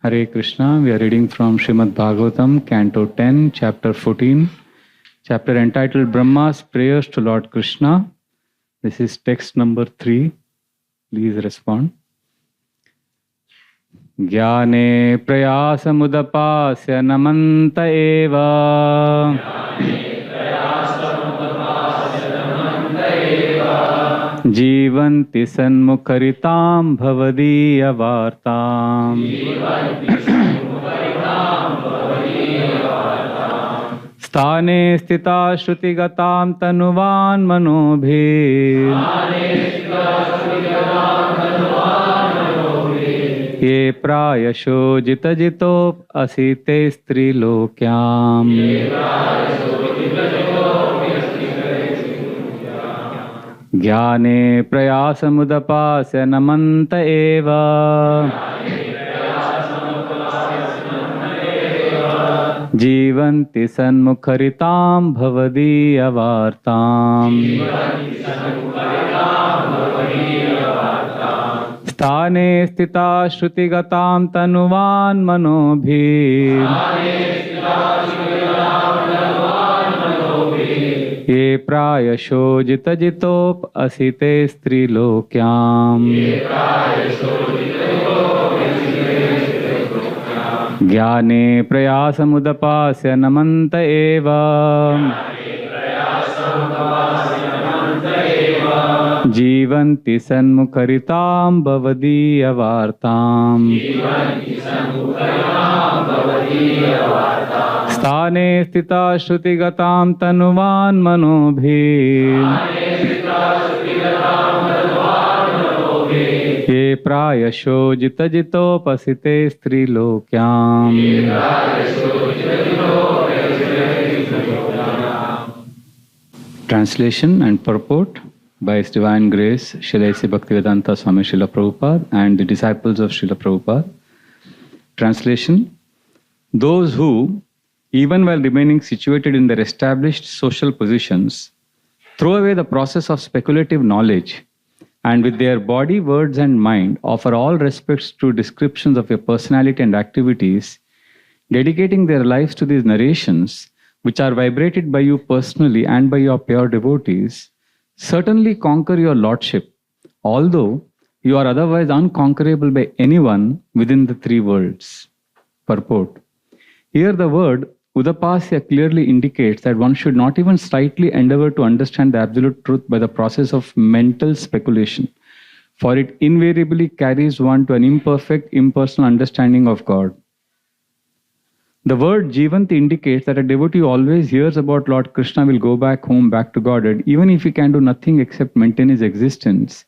Hare Krishna, we are reading from Srimad Bhagavatam, Canto 10, Chapter 14, chapter entitled Brahma's Prayers to Lord Krishna. This is text number 3. Please respond. Jnane prayasamudapasya namanta eva Jivanti sanmukharitam bhavadiya vartam Sthane sthita shrutigatam tanuvan manobhe Ye prayasho jitajitop asite strilokyam Jnane prayasamudapasya namanta eva Jivanti sanmukharitam bhavadiya vartam Sthane sthita shrutigatam tanuvan manobhi Ye prayasho jitajitop asite strilokyam Jnane prayasamudapasya namanta eva Jivanti sanmukharitam bhavadiya vartam Sthane sthita shrutigatam tanuvan manobhi Ye prayasho jitajito pasite strilokyam Translation and purport by His Divine Grace, Srila A.C. Bhaktivedanta Swami Srila Prabhupada and the disciples of Srila Prabhupada. Translation: Those who, even while remaining situated in their established social positions, throw away the process of speculative knowledge and with their body, words and mind offer all respects to descriptions of your personality and activities, dedicating their lives to these narrations, which are vibrated by you personally and by your pure devotees, certainly conquer your lordship, although you are otherwise unconquerable by anyone within the three worlds. Purport: Here the word Udapasya clearly indicates that one should not even slightly endeavor to understand the absolute truth by the process of mental speculation, for it invariably carries one to an imperfect, impersonal understanding of God. The word Jivanti indicates that a devotee who always hears about Lord Krishna will go back home, back to Godhead, even if he can do nothing except maintain his existence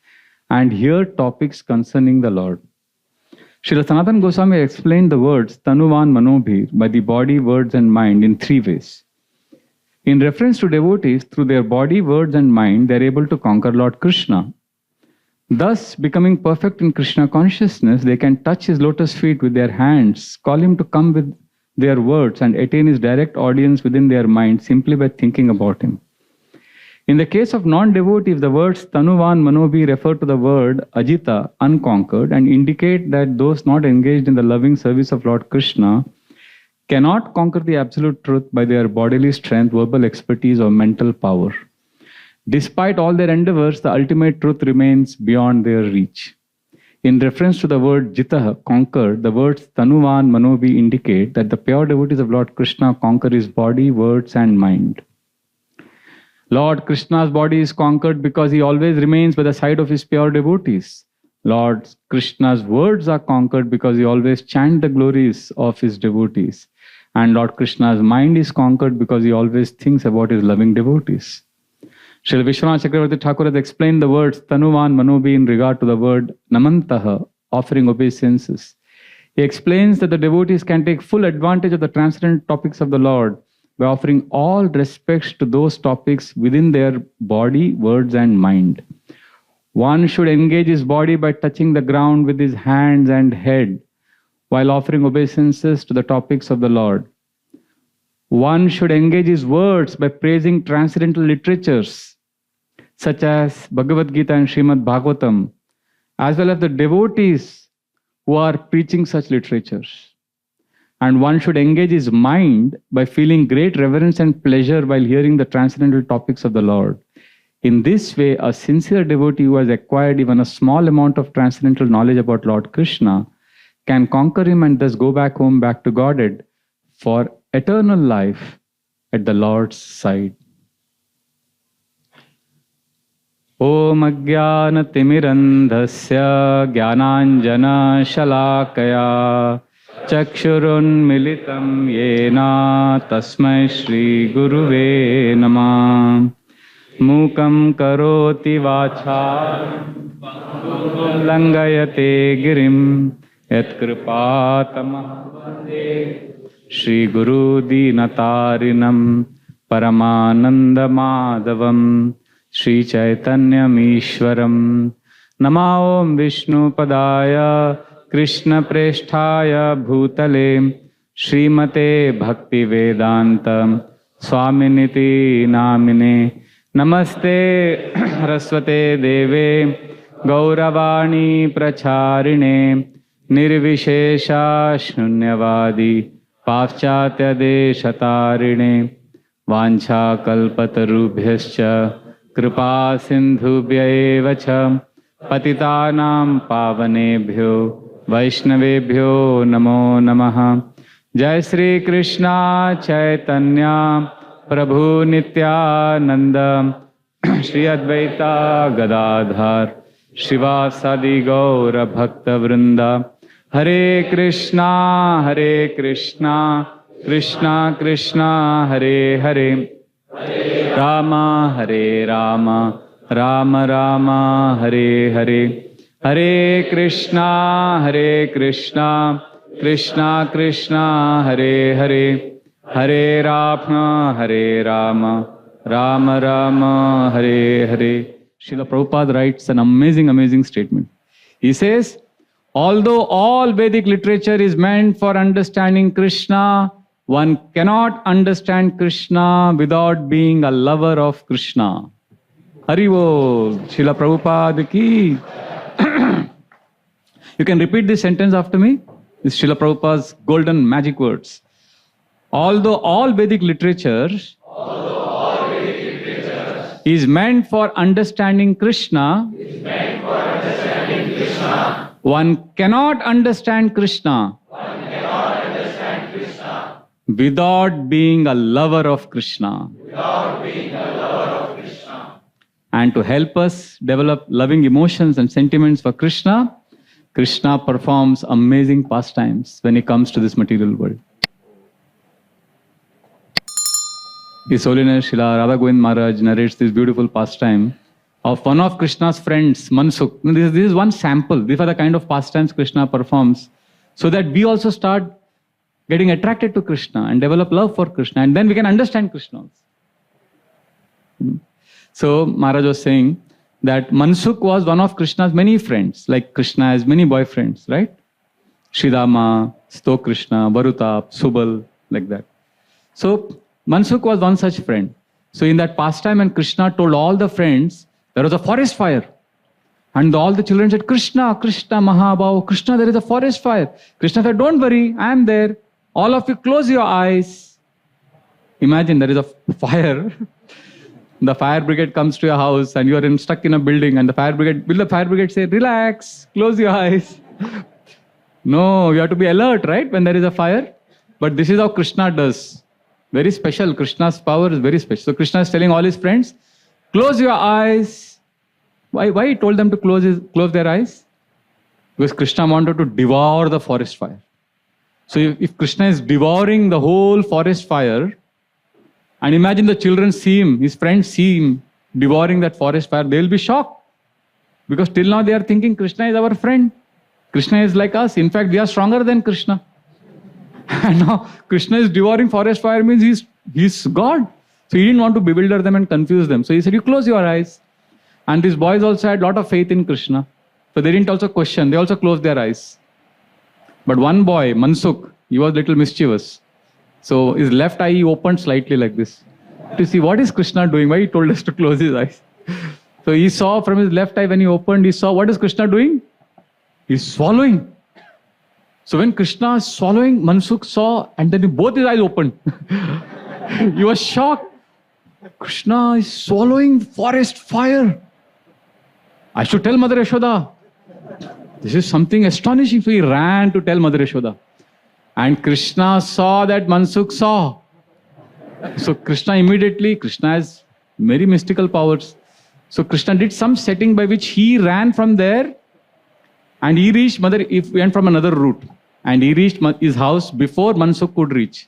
and hear topics concerning the Lord. Srila Sanatana Goswami explained the words Tanuvan Manobhir by the body, words and mind in three ways. In reference to devotees, through their body, words and mind, they are able to conquer Lord Krishna. Thus, becoming perfect in Krishna consciousness, they can touch his lotus feet with their hands, call him to come with their words and attain his direct audience within their mind simply by thinking about him. In the case of non-devotees, the words Tanuvan Manobhi refer to the word Ajita, unconquered, and indicate that those not engaged in the loving service of Lord Krishna cannot conquer the absolute truth by their bodily strength, verbal expertise, or mental power. Despite all their endeavors, the ultimate truth remains beyond their reach. In reference to the word Jitah, conquered, the words Tanuvan Manobhi indicate that the pure devotees of Lord Krishna conquer his body, words, and mind. Lord Krishna's body is conquered because he always remains by the side of his pure devotees. Lord Krishna's words are conquered because he always chants the glories of his devotees. And Lord Krishna's mind is conquered because he always thinks about his loving devotees. Srila Vishwanath Chakravarti Thakur has explained the words Tanuvan Manobhi in regard to the word Namantaha, offering obeisances. He explains that the devotees can take full advantage of the transcendent topics of the Lord by offering all respects to those topics within their body, words and mind. One should engage his body by touching the ground with his hands and head while offering obeisances to the topics of the Lord. One should engage his words by praising transcendental literatures such as Bhagavad Gita and Srimad Bhagavatam, as well as the devotees who are preaching such literatures. And one should engage his mind by feeling great reverence and pleasure while hearing the transcendental topics of the Lord. In this way, a sincere devotee who has acquired even a small amount of transcendental knowledge about Lord Krishna can conquer him and thus go back home, back to Godhead for eternal life at the Lord's side. Om Ajnana Timirandhasya Jnananjana Shalakaya Chakshurunmilitam Yena Tasmai Shri Guruve Namah. Mukam Karoti Vacham Langayate Girim Yat Kripatamah Vande Shri Guru Dinatarinam Paramananda Madhavam Shri Chaitanyam Ishwaram. Nama Om Vishnu Padaya Krishna Presthaya Bhutale Srimate Bhakti Vedanta Swaminiti Namine. Namaste Saraswate Deve Gauravani Pracharine Nirvishesha Shunyavadi Paschatya Deshatarine Vancha Kalpatarubhyascha Kripa Sindhubhya Evacha Patitanam Pavanebhyo Vaishnavebhyo Namo Namaha. Jai Sri Krishna Chaitanya Prabhu Nityananda Shri Advaita Gadadhar Shivasadi Gaura Bhakta Vrinda. Hare Krishna Krishna Krishna Hare Hare Rama Hare Rama Rama Rama Hare Hare. Hare Krishna Krishna Krishna Hare Hare. Hare Rama Rama Rama Hare Hare. Srila Prabhupada writes an amazing statement. He says, although all Vedic literature is meant for understanding Krishna, one cannot understand Krishna without being a lover of Krishna. Haribo, Srila Prabhupada ki. You can repeat this sentence after me. This is Srila Prabhupada's golden magic words. Although all Vedic literature is meant for understanding Krishna, one cannot understand Krishna without being a lover of Krishna. And to help us develop loving emotions and sentiments for Krishna, Krishna performs amazing pastimes when he comes to this material world. His Holiness Srila Radha Govind Maharaj narrates this beautiful pastime of one of Krishna's friends, Mansukh. This is one sample. These are the kind of pastimes Krishna performs so that we also start getting attracted to Krishna and develop love for Krishna, and then we can understand Krishna also. So Maharaj was saying that Mansukh was one of Krishna's many friends, like Krishna has many boyfriends, right? Sridama, Sto Krishna, Varutap, Subal, like that. So Mansukh was one such friend. So in that pastime, when Krishna told all the friends, there was a forest fire. And all the children said, Krishna, Krishna, Mahabhav, Krishna, there is a forest fire. Krishna said, don't worry, I am there. All of you close your eyes. Imagine there is a fire. The fire brigade comes to your house and you are stuck in a building, and will the fire brigade say, relax, close your eyes? No, you have to be alert, right, when there is a fire. But this is how Krishna does. Very special. Krishna's power is very special. So Krishna is telling all his friends, close your eyes. Why he told them to close their eyes? Because Krishna wanted to devour the forest fire. So if Krishna is devouring the whole forest fire, and imagine the children see him, his friends see him devouring that forest fire, they will be shocked. Because till now they are thinking Krishna is our friend. Krishna is like us. In fact, we are stronger than Krishna. And now Krishna is devouring forest fire means he's God. So he didn't want to bewilder them and confuse them. So he said, you close your eyes. And these boys also had a lot of faith in Krishna. So they didn't also question. They also closed their eyes. But one boy, Mansukh, he was a little mischievous. So his left eye he opened slightly like this, to see what is Krishna doing, why he told us to close his eyes. So he saw from his left eye, when he opened, he saw what is Krishna doing? He's swallowing. So when Krishna is swallowing, Mansukh saw, and then both his eyes opened. He was shocked. Krishna is swallowing forest fire. I should tell Mother Yashoda. This is something astonishing. So he ran to tell Mother Yashoda. And Krishna saw that Mansukh saw. So Krishna has very mystical powers. So Krishna did some setting by which he ran from there and he reached went from another route. And he reached his house before Mansukh could reach.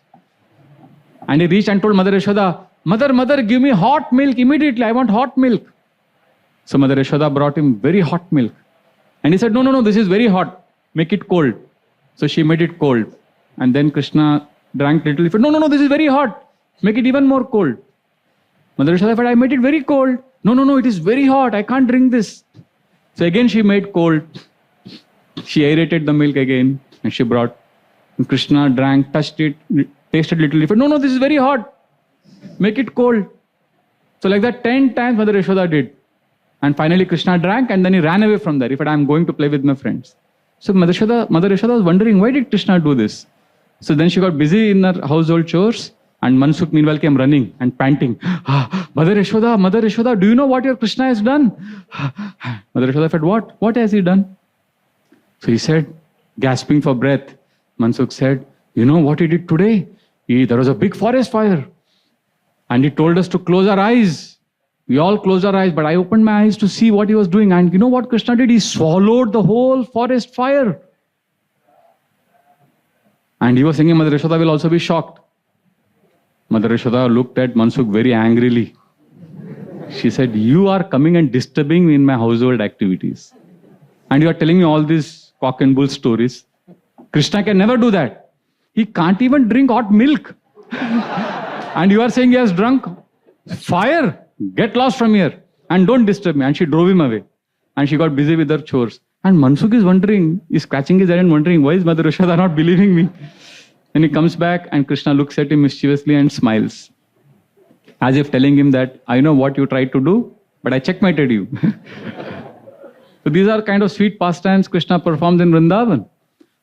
And he reached and told Mother Yashoda, Mother, give me hot milk immediately. I want hot milk. So Mother Yashoda brought him very hot milk. And he said, no, this is very hot. Make it cold. So she made it cold. And then Krishna drank little. He said, no, this is very hot. Make it even more cold. Mother Yashoda said, I made it very cold. No, it is very hot. I can't drink this. So again she made cold. She aerated the milk again. And she brought. And Krishna drank, touched it, tasted little. He said, no, this is very hot. Make it cold. So like that 10 times Mother Yashoda did. And finally Krishna drank and then he ran away from there. He said, I'm going to play with my friends. So Mother Yashoda was wondering, why did Krishna do this? So then she got busy in her household chores and Mansukh meanwhile came running and panting. Mother Yashoda, do you know what your Krishna has done? Mother Yashoda said, what? What has he done? So he said, gasping for breath, Mansukh said, you know what he did today? There was a big forest fire. And he told us to close our eyes. We all closed our eyes, but I opened my eyes to see what he was doing. And you know what Krishna did? He swallowed the whole forest fire. And he was thinking Mother Yashoda will also be shocked. Mother Yashoda looked at Mansukh very angrily. She said, you are coming and disturbing me in my household activities. And you are telling me all these cock and bull stories. Krishna can never do that. He can't even drink hot milk. And you are saying he has drunk fire. Get lost from here and don't disturb me. And she drove him away. And she got busy with her chores. And Mansukh is wondering, he's scratching his head and wondering, why is Mother Yashoda not believing me? Then he comes back and Krishna looks at him mischievously and smiles. As if telling him that, I know what you tried to do, but I checkmated you. So these are kind of sweet pastimes Krishna performs in Vrindavan.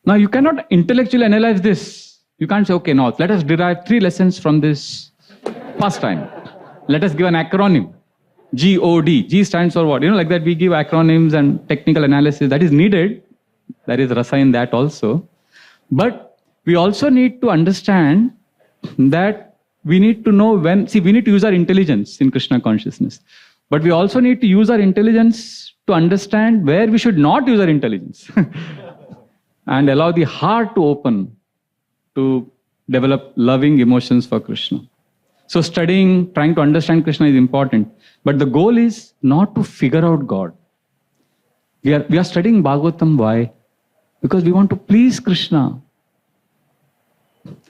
Now you cannot intellectually analyze this. You can't say, okay, now let us derive 3 lessons from this pastime. Let us give an acronym. G-O-D. G stands for what? Like that we give acronyms and technical analysis. That is needed. There is rasa in that also. But we also need to understand that we need to know when... See, we need to use our intelligence in Krishna consciousness. But we also need to use our intelligence to understand where we should not use our intelligence. And allow the heart to open to develop loving emotions for Krishna. So studying, trying to understand Krishna is important. But the goal is not to figure out God. We are studying Bhagavatam. Why? Because we want to please Krishna.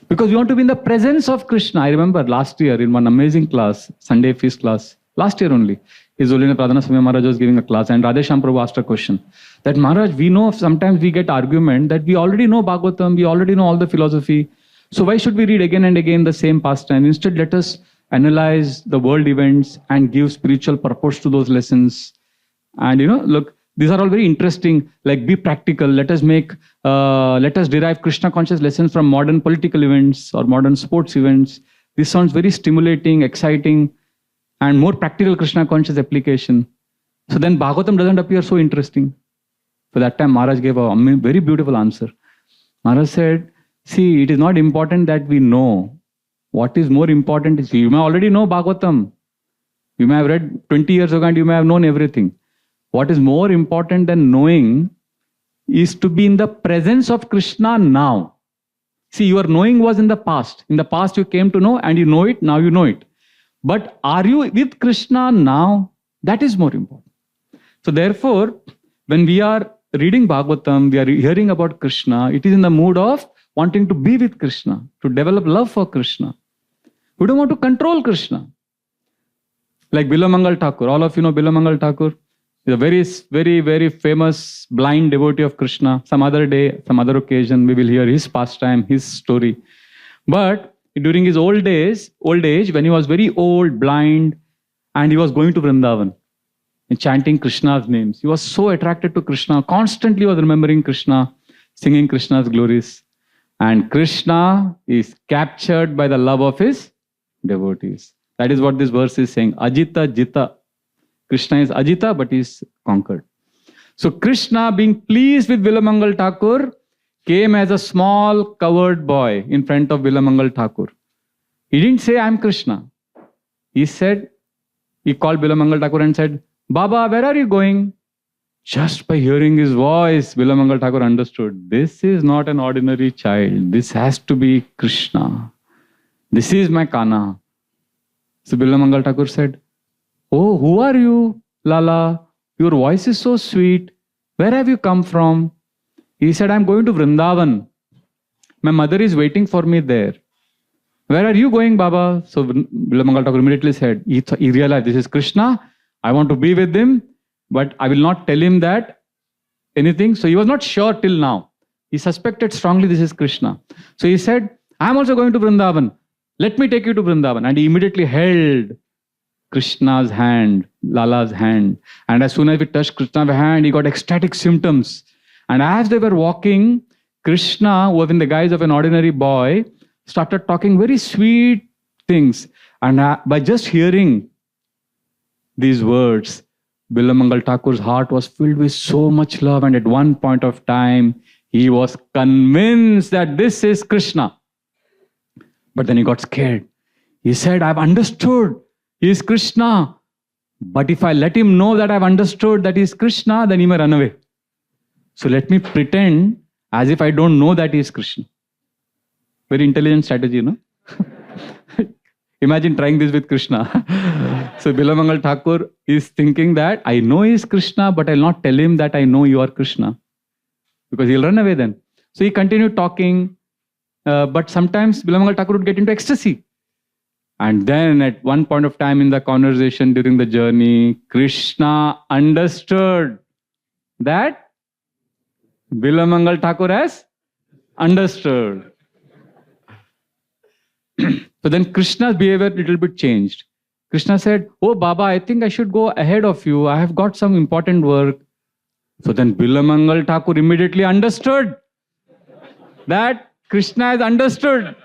Because we want to be in the presence of Krishna. I remember last year in one amazing class, Sunday feast class, last year only, His Holiness Pradhana Swami Maharaj was giving a class and Radheshyam Prabhu asked a question. That Maharaj, we know sometimes we get argument that we already know Bhagavatam, we already know all the philosophy. So why should we read again and again the same pastime? Instead, let us analyze the world events and give spiritual purpose to those lessons. And look, these are all very interesting. Like, be practical. Let us derive Krishna conscious lessons from modern political events or modern sports events. This sounds very stimulating, exciting, and more practical Krishna conscious application. So then Bhagavatam doesn't appear so interesting. So that time Maharaj gave a very beautiful answer. Maharaj said, see, it is not important that we know. What is more important is, you may already know Bhagavatam. You may have read 20 years ago and you may have known everything. What is more important than knowing is to be in the presence of Krishna now. See, your knowing was in the past. In the past you came to know and you know it, now you know it. But are you with Krishna now? That is more important. So therefore, when we are reading Bhagavatam, we are hearing about Krishna, it is in the mood of wanting to be with Krishna, to develop love for Krishna. We don't want to control Krishna. Like Bilamangal Thakur. All of you know Bilamangal Thakur. He's a very, very, very famous blind devotee of Krishna. Some other day, some other occasion, we will hear his pastime, his story. But during his old age, when he was very old, blind, and he was going to Vrindavan and chanting Krishna's names, he was so attracted to Krishna, constantly was remembering Krishna. singing Krishna's glories. And Krishna is captured by the love of his devotees. That is what this verse is saying. Ajita Jita. Krishna is Ajita, but he is conquered. So Krishna, being pleased with Vilamangal Thakur, came as a small covered boy in front of Vilamangal Thakur. He didn't say, I am Krishna. He called Vilamangal Thakur and said, Baba, where are you going? Just by hearing his voice, Vilamangal Thakur understood, this is not an ordinary child. This has to be Krishna. This is my Kana. So Vilamangal Thakur said, oh, who are you, Lala? Your voice is so sweet. Where have you come from? He said, I'm going to Vrindavan. My mother is waiting for me there. Where are you going, Baba? So Vilamangal Thakur immediately said, he realized this is Krishna. I want to be with him, but I will not tell him that anything. So he was not sure till now. He suspected strongly this is Krishna. So he said, I'm also going to Vrindavan. Let me take you to Vrindavan. And he immediately held Krishna's hand, Lala's hand. And as soon as he touched Krishna's hand, he got ecstatic symptoms. And as they were walking, Krishna, who was in the guise of an ordinary boy, started talking very sweet things. And by just hearing these words, Vilamangal Thakur's heart was filled with so much love. And at one point of time, he was convinced that this is Krishna. But then he got scared. He said, I've understood he is Krishna. But if I let him know that I've understood that he is Krishna, then he may run away. So let me pretend as if I don't know that he is Krishna. Very intelligent strategy, no? Imagine trying this with Krishna. So Vilamangal Thakur is thinking that I know he is Krishna, but I'll not tell him that I know you are Krishna. Because he'll run away then. So he continued talking. But sometimes Vilamangal Thakur would get into ecstasy. And then at one point of time in the conversation during the journey, Krishna understood that Vilamangal Thakur has understood. So then Krishna's behavior a little bit changed. Krishna said, oh Baba, I think I should go ahead of you. I have got some important work. So then Vilamangal Thakur immediately understood that Krishna has understood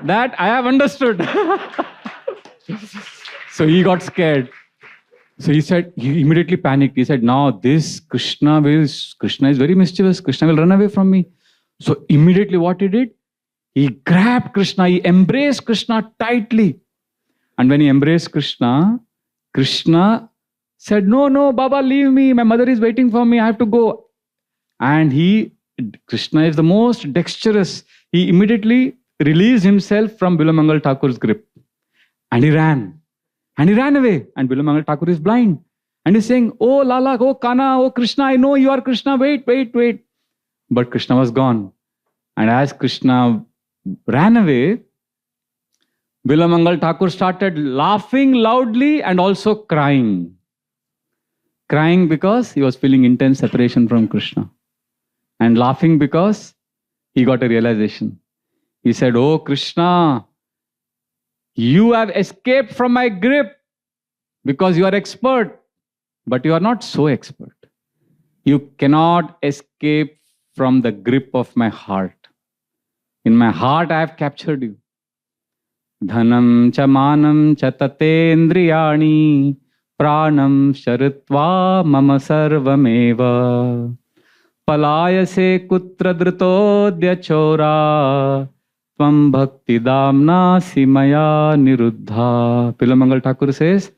that I have understood. So he got scared. So he immediately panicked. He said, now this Krishna is very mischievous. Krishna will run away from me. So immediately what he did? He grabbed Krishna. He embraced Krishna tightly. And when he embraced Krishna, Krishna said, no, Baba, leave me. My mother is waiting for me. I have to go. And Krishna is the most dexterous. He immediately released himself from Vilamangal Thakur's grip. And he ran. And he ran away. And Vilamangal Thakur is blind. And he's saying, oh Lala, oh Kana, oh Krishna, I know you are Krishna. Wait. But Krishna was gone. And as Krishna ran away, Vilamangal Thakur started laughing loudly and also crying. Crying because he was feeling intense separation from Krishna. And laughing because he got a realization. He said, oh Krishna, you have escaped from my grip because you are expert, but you are not so expert. You cannot escape from the grip of my heart. In my heart I have captured you. Dhanam cha manam cha tatendriyani pranam sharitva mama sarvameva palayase kutra dritodya chora tvam bhakti damna simaya niruddha. Vilamangal Thakur says,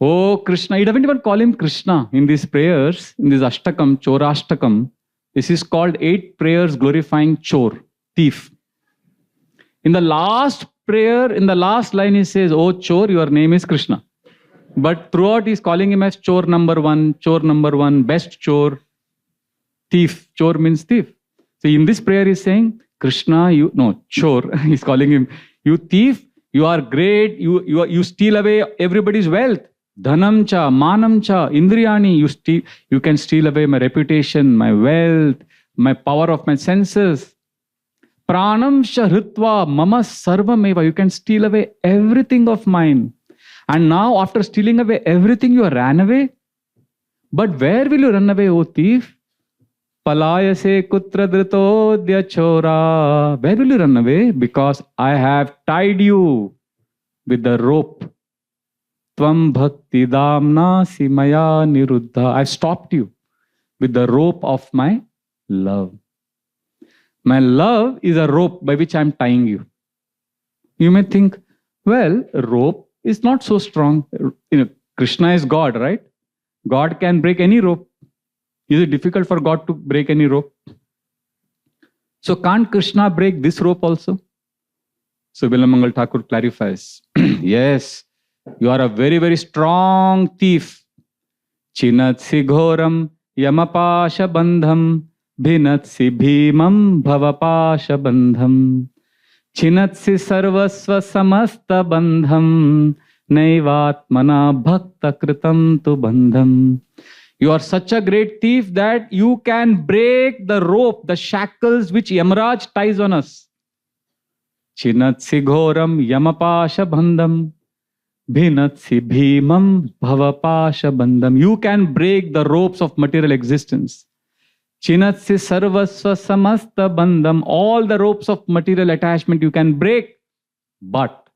oh Krishna, he doesn't even call him Krishna in these prayers, in this Ashtakam, Chorashtakam. This is called 8 prayers glorifying Chor, thief. In the last prayer, in the last line, he says, oh Chor, your name is Krishna. But throughout, he's calling him as Chor number 1, best Chor, thief. Chor means thief. So in this prayer, he's saying, Krishna, Chor, he's calling him, you thief, you are great, you steal away everybody's wealth. Dhanam cha, manam cha, indriyani, you can steal away my reputation, my wealth, my power of my senses. Pranam sharitva mama sarvameva, you can steal away everything of mine. And now after stealing away everything, you ran away. But where will you run away, O thief? Palayase kutra dritodya chora. Where will you run away? Because I have tied you with the rope. Tvam bhakti damna simaya niruddha. I've stopped you with the rope of my love. My love is a rope by which I'm tying you. You may think, well, rope is not so strong. Krishna is God, right? God can break any rope. Is it difficult for God to break any rope? So can't Krishna break this rope also? So Vilamangal Thakur clarifies, yes, you are a very, very strong thief. Chinatsi ghoram yamapasha bandham bhinatsi bhimam bhavapasha bandham chinatsi sarvasva samasta bandham naivatmana bhakta kritam tu bandham. You are such a great thief that you can break the rope, the shackles which Yamaraj ties on us. Chinatsi ghoram yamapasha bandham bhinatsi bhimam bhavapasha bandham. You can break the ropes of material existence. Chinatsi sarvasva samasta bandham. All the ropes of material attachment you can break. But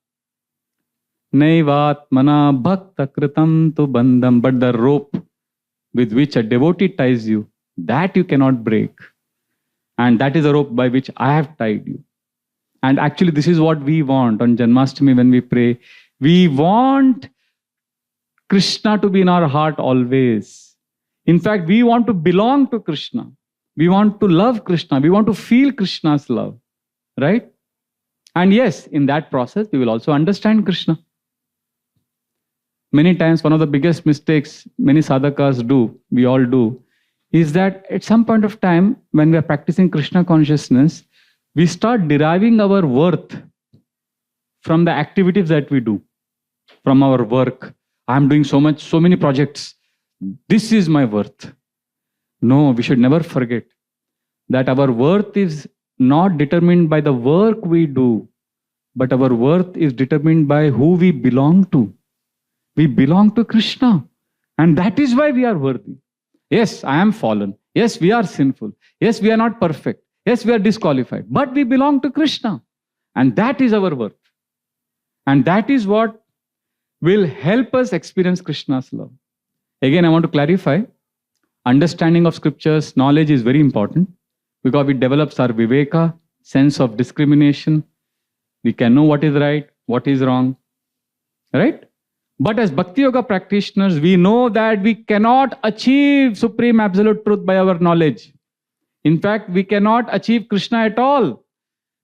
naivatmana bhakta kritam tu bandham. But the rope with which a devotee ties you, that you cannot break. And that is a rope by which I have tied you. And actually this is what we want on Janmashtami when we pray. We want Krishna to be in our heart always. In fact, we want to belong to Krishna. We want to love Krishna. We want to feel Krishna's love. Right? And yes, in that process, we will also understand Krishna. Many times, one of the biggest mistakes many sadhakas do, we all do, is that at some point of time, when we are practicing Krishna consciousness, we start deriving our worth from the activities that we do. From our work. I'm doing so many projects. This is my worth. No, we should never forget that our worth is not determined by the work we do, but our worth is determined by who we belong to. We belong to Krishna. And that is why we are worthy. Yes, I am fallen. Yes, we are sinful. Yes, we are not perfect. Yes, we are disqualified. But we belong to Krishna. And that is our worth. And that is what will help us experience Krishna's love. Again, I want to clarify, understanding of scriptures, knowledge is very important because it develops our viveka, sense of discrimination. We can know what is right, what is wrong, right? But as Bhakti Yoga practitioners, we know that we cannot achieve supreme absolute truth by our knowledge. In fact, we cannot achieve Krishna at all.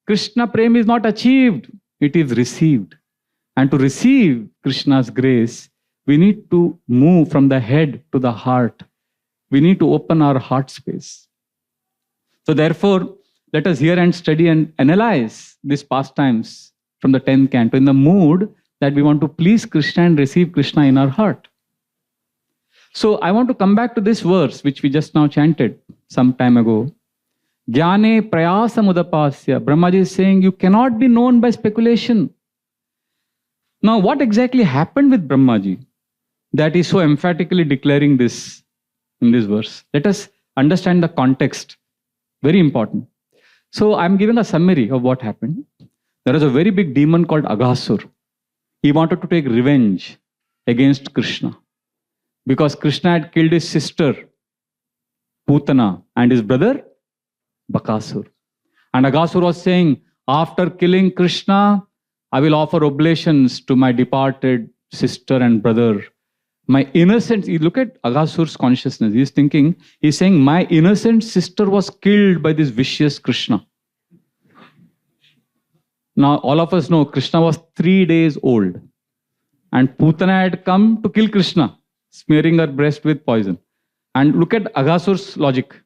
Krishna Prem is not achieved, it is received. And to receive Krishna's grace, we need to move from the head to the heart. We need to open our heart space. So therefore, let us hear and study and analyze these pastimes from the 10th canto in the mood that we want to please Krishna and receive Krishna in our heart. So I want to come back to this verse which we just now chanted some time ago. Jnane prayasam udapasya. Brahmaji is saying you cannot be known by speculation. Now, what exactly happened with Brahmaji that is so emphatically declaring this in this verse? Let us understand the context. Very important. So, I'm giving a summary of what happened. There was a very big demon called Aghasur. He wanted to take revenge against Krishna because Krishna had killed his sister, Putana, and his brother, Bakasur. And Aghasur was saying, after killing Krishna, I will offer oblations to my departed sister and brother. My innocent, you look at Aghasur's consciousness. He's thinking, he's saying, my innocent sister was killed by this vicious Krishna. Now, all of us know Krishna was 3 days old. And Putana had come to kill Krishna, smearing her breast with poison. And look at Aghasur's logic.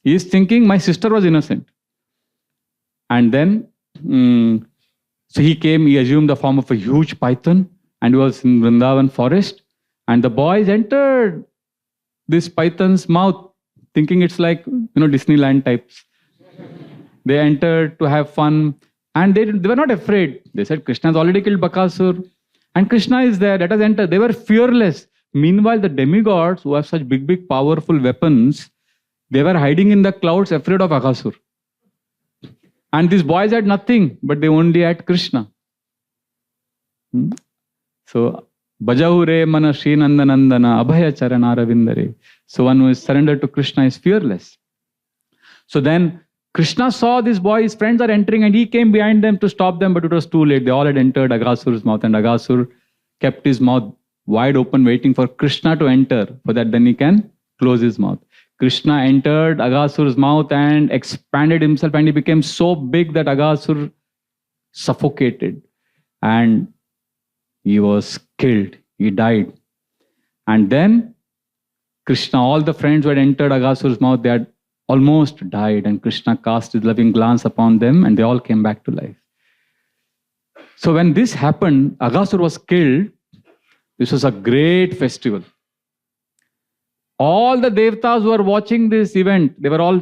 He is thinking, my sister was innocent. And then, so he came, he assumed the form of a huge python and he was in Vrindavan forest. And the boys entered this python's mouth, thinking it's like, Disneyland types. They entered to have fun and they were not afraid. They said, Krishna has already killed Bakasur and Krishna is there, let us enter. They were fearless. Meanwhile, the demigods who have such big, powerful weapons, They were hiding in the clouds, afraid of Aghasur. And these boys had nothing, but they only had Krishna. So, Bajahure mana Shri Nandanandana Abhaya Charanara Vindare. So one who is surrendered to Krishna is fearless. So then Krishna saw this boy, his friends are entering, and he came behind them to stop them, but it was too late. They all had entered Aghasur's mouth, and Aghasur kept his mouth wide open, waiting for Krishna to enter, so that then he can close his mouth. Krishna entered Aghasur's mouth and expanded himself, and he became so big that Aghasur suffocated. And he was killed. He died. And then Krishna, all the friends who had entered Aghasur's mouth, they had almost died. And Krishna cast his loving glance upon them, and they all came back to life. So when this happened, Aghasur was killed. This was a great festival. All the devtas who were watching this event, they were all,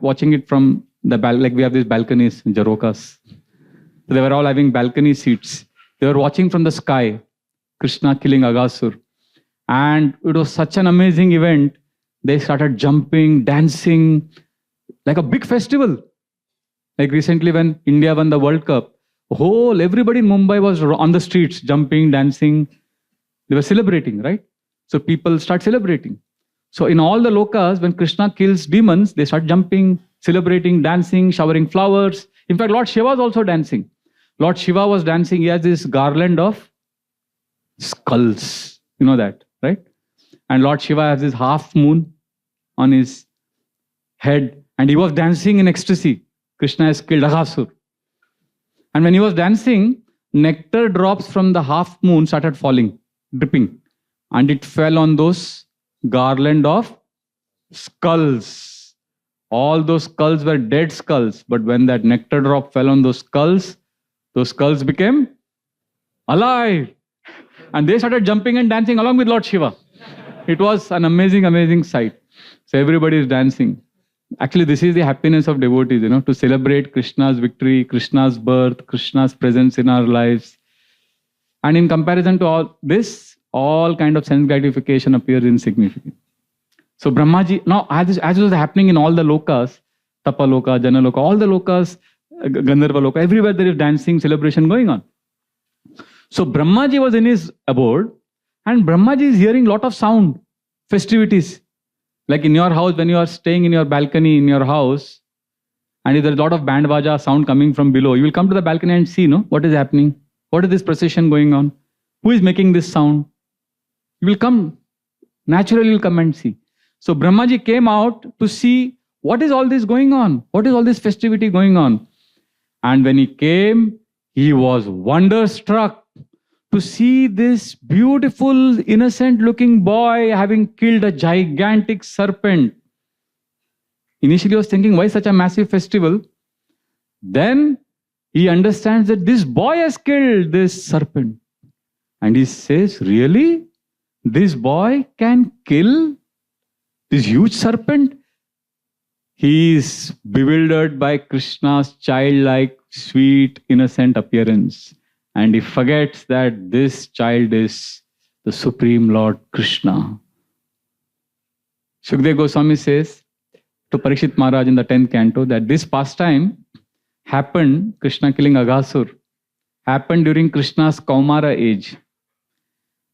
watching it from the like we have these balconies, Jarokas. So they were all having balcony seats. They were watching from the sky, Krishna killing Aghasur. And it was such an amazing event. They started jumping, dancing, like a big festival. Like recently when India won the World Cup, everybody in Mumbai was on the streets, jumping, dancing. They were celebrating, right? So people start celebrating. So in all the lokas, when Krishna kills demons, they start jumping, celebrating, dancing, showering flowers. In fact, Lord Shiva was also dancing. Lord Shiva was dancing. He has this garland of skulls. You know that, right? And Lord Shiva has this half moon on his head. And he was dancing in ecstasy. Krishna has killed Aghasur. And when he was dancing, nectar drops from the half moon started falling, dripping. And it fell on those garland of skulls. All those skulls were dead skulls. But when that nectar drop fell on those skulls became alive. And they started jumping and dancing along with Lord Shiva. It was an amazing, amazing sight. So everybody is dancing. Actually, this is the happiness of devotees, to celebrate Krishna's victory, Krishna's birth, Krishna's presence in our lives. And in comparison to all this, all kind of sense gratification appears insignificant. So Brahmaji, now as was happening in all the lokas, Tapaloka, Janaloka, all the lokas, Gandharva Loka, everywhere there is dancing, celebration going on. So Brahmaji was in his abode, and Brahmaji is hearing lot of sound, festivities. Like in your house, when you are staying in your balcony in your house, and if there is a lot of band vaja sound coming from below, you will come to the balcony and see, what is happening? What is this procession going on? Who is making this sound? You will come, naturally you will come and see. So Brahmaji came out to see what is all this going on? What is all this festivity going on? And when he came, he was wonderstruck to see this beautiful, innocent-looking boy having killed a gigantic serpent. Initially, he was thinking, why such a massive festival? Then he understands that this boy has killed this serpent. And he says, really? This boy can kill this huge serpent? He is bewildered by Krishna's childlike, sweet, innocent appearance. And he forgets that this child is the Supreme Lord Krishna. Shukdev Goswami says to Parikshit Maharaj in the 10th canto that this pastime happened, Krishna killing Aghasur, happened during Krishna's Kaumara age.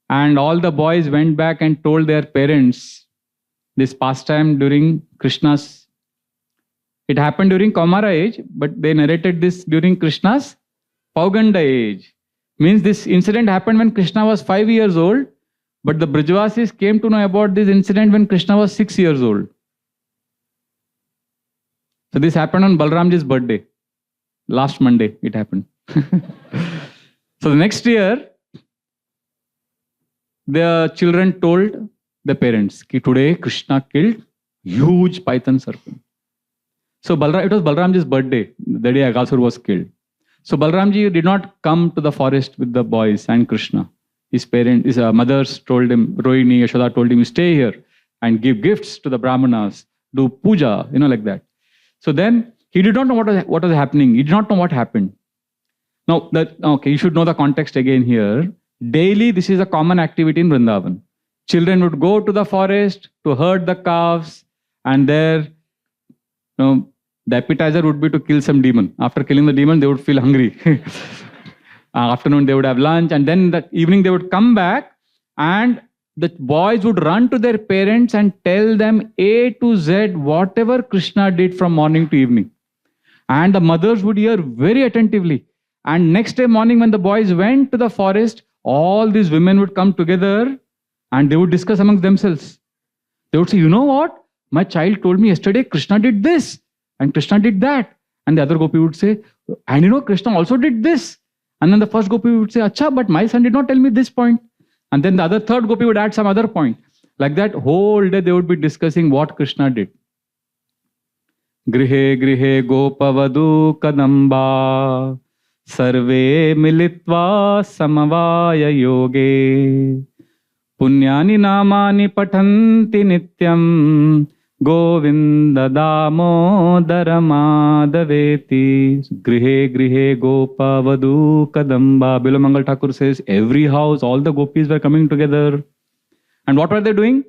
And all the boys went back and told their parents this pastime during Krishna's. It happened during Kaumara age, but they narrated this during Krishna's Pauganda age. Means this incident happened when Krishna was 5 years old, but the Brajvasis came to know about this incident when Krishna was 6 years old. So this happened on Balramji's birthday. Last Monday it happened. So the next year, the children told the parents, ki today Krishna killed huge python serpent. So it was Balramji's birthday, the day Aghasur was killed. So Balramji did not come to the forest with the boys and Krishna. His mothers told him, Rohini, Yashoda told him, stay here and give gifts to the Brahmanas, do puja, like that. So then he did not know what was happening. He did not know what happened. Now, you should know the context again here. Daily, this is a common activity in Vrindavan. Children would go to the forest to herd the calves, and their the appetizer would be to kill some demon. After killing the demon, they would feel hungry. Afternoon, they would have lunch, and then the evening they would come back, and the boys would run to their parents and tell them A to Z whatever Krishna did from morning to evening. And the mothers would hear very attentively. And next day morning, when the boys went to the forest, all these women would come together and they would discuss amongst themselves. They would say, you know what? My child told me yesterday Krishna did this and Krishna did that. And the other gopi would say, and you know, Krishna also did this. And then the first gopi would say, Acha, but my son did not tell me this point. And then the third gopi would add some other point. Like that, whole day they would be discussing what Krishna did. Grihe grihe gopavadu kadamba sarve militva samavaya yoge punyani namani patanti nityam govinda damodara madhaveti. Grihe grihe gopavadu kadamba. Bilamangal Thakur says every house, all the gopis were coming together. And what were they doing?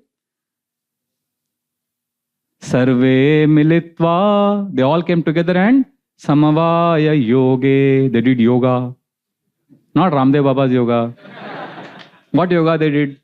Sarve militva. They all came together and samavaya yoge. They did yoga. Not Ramdev Baba's yoga. What yoga they did?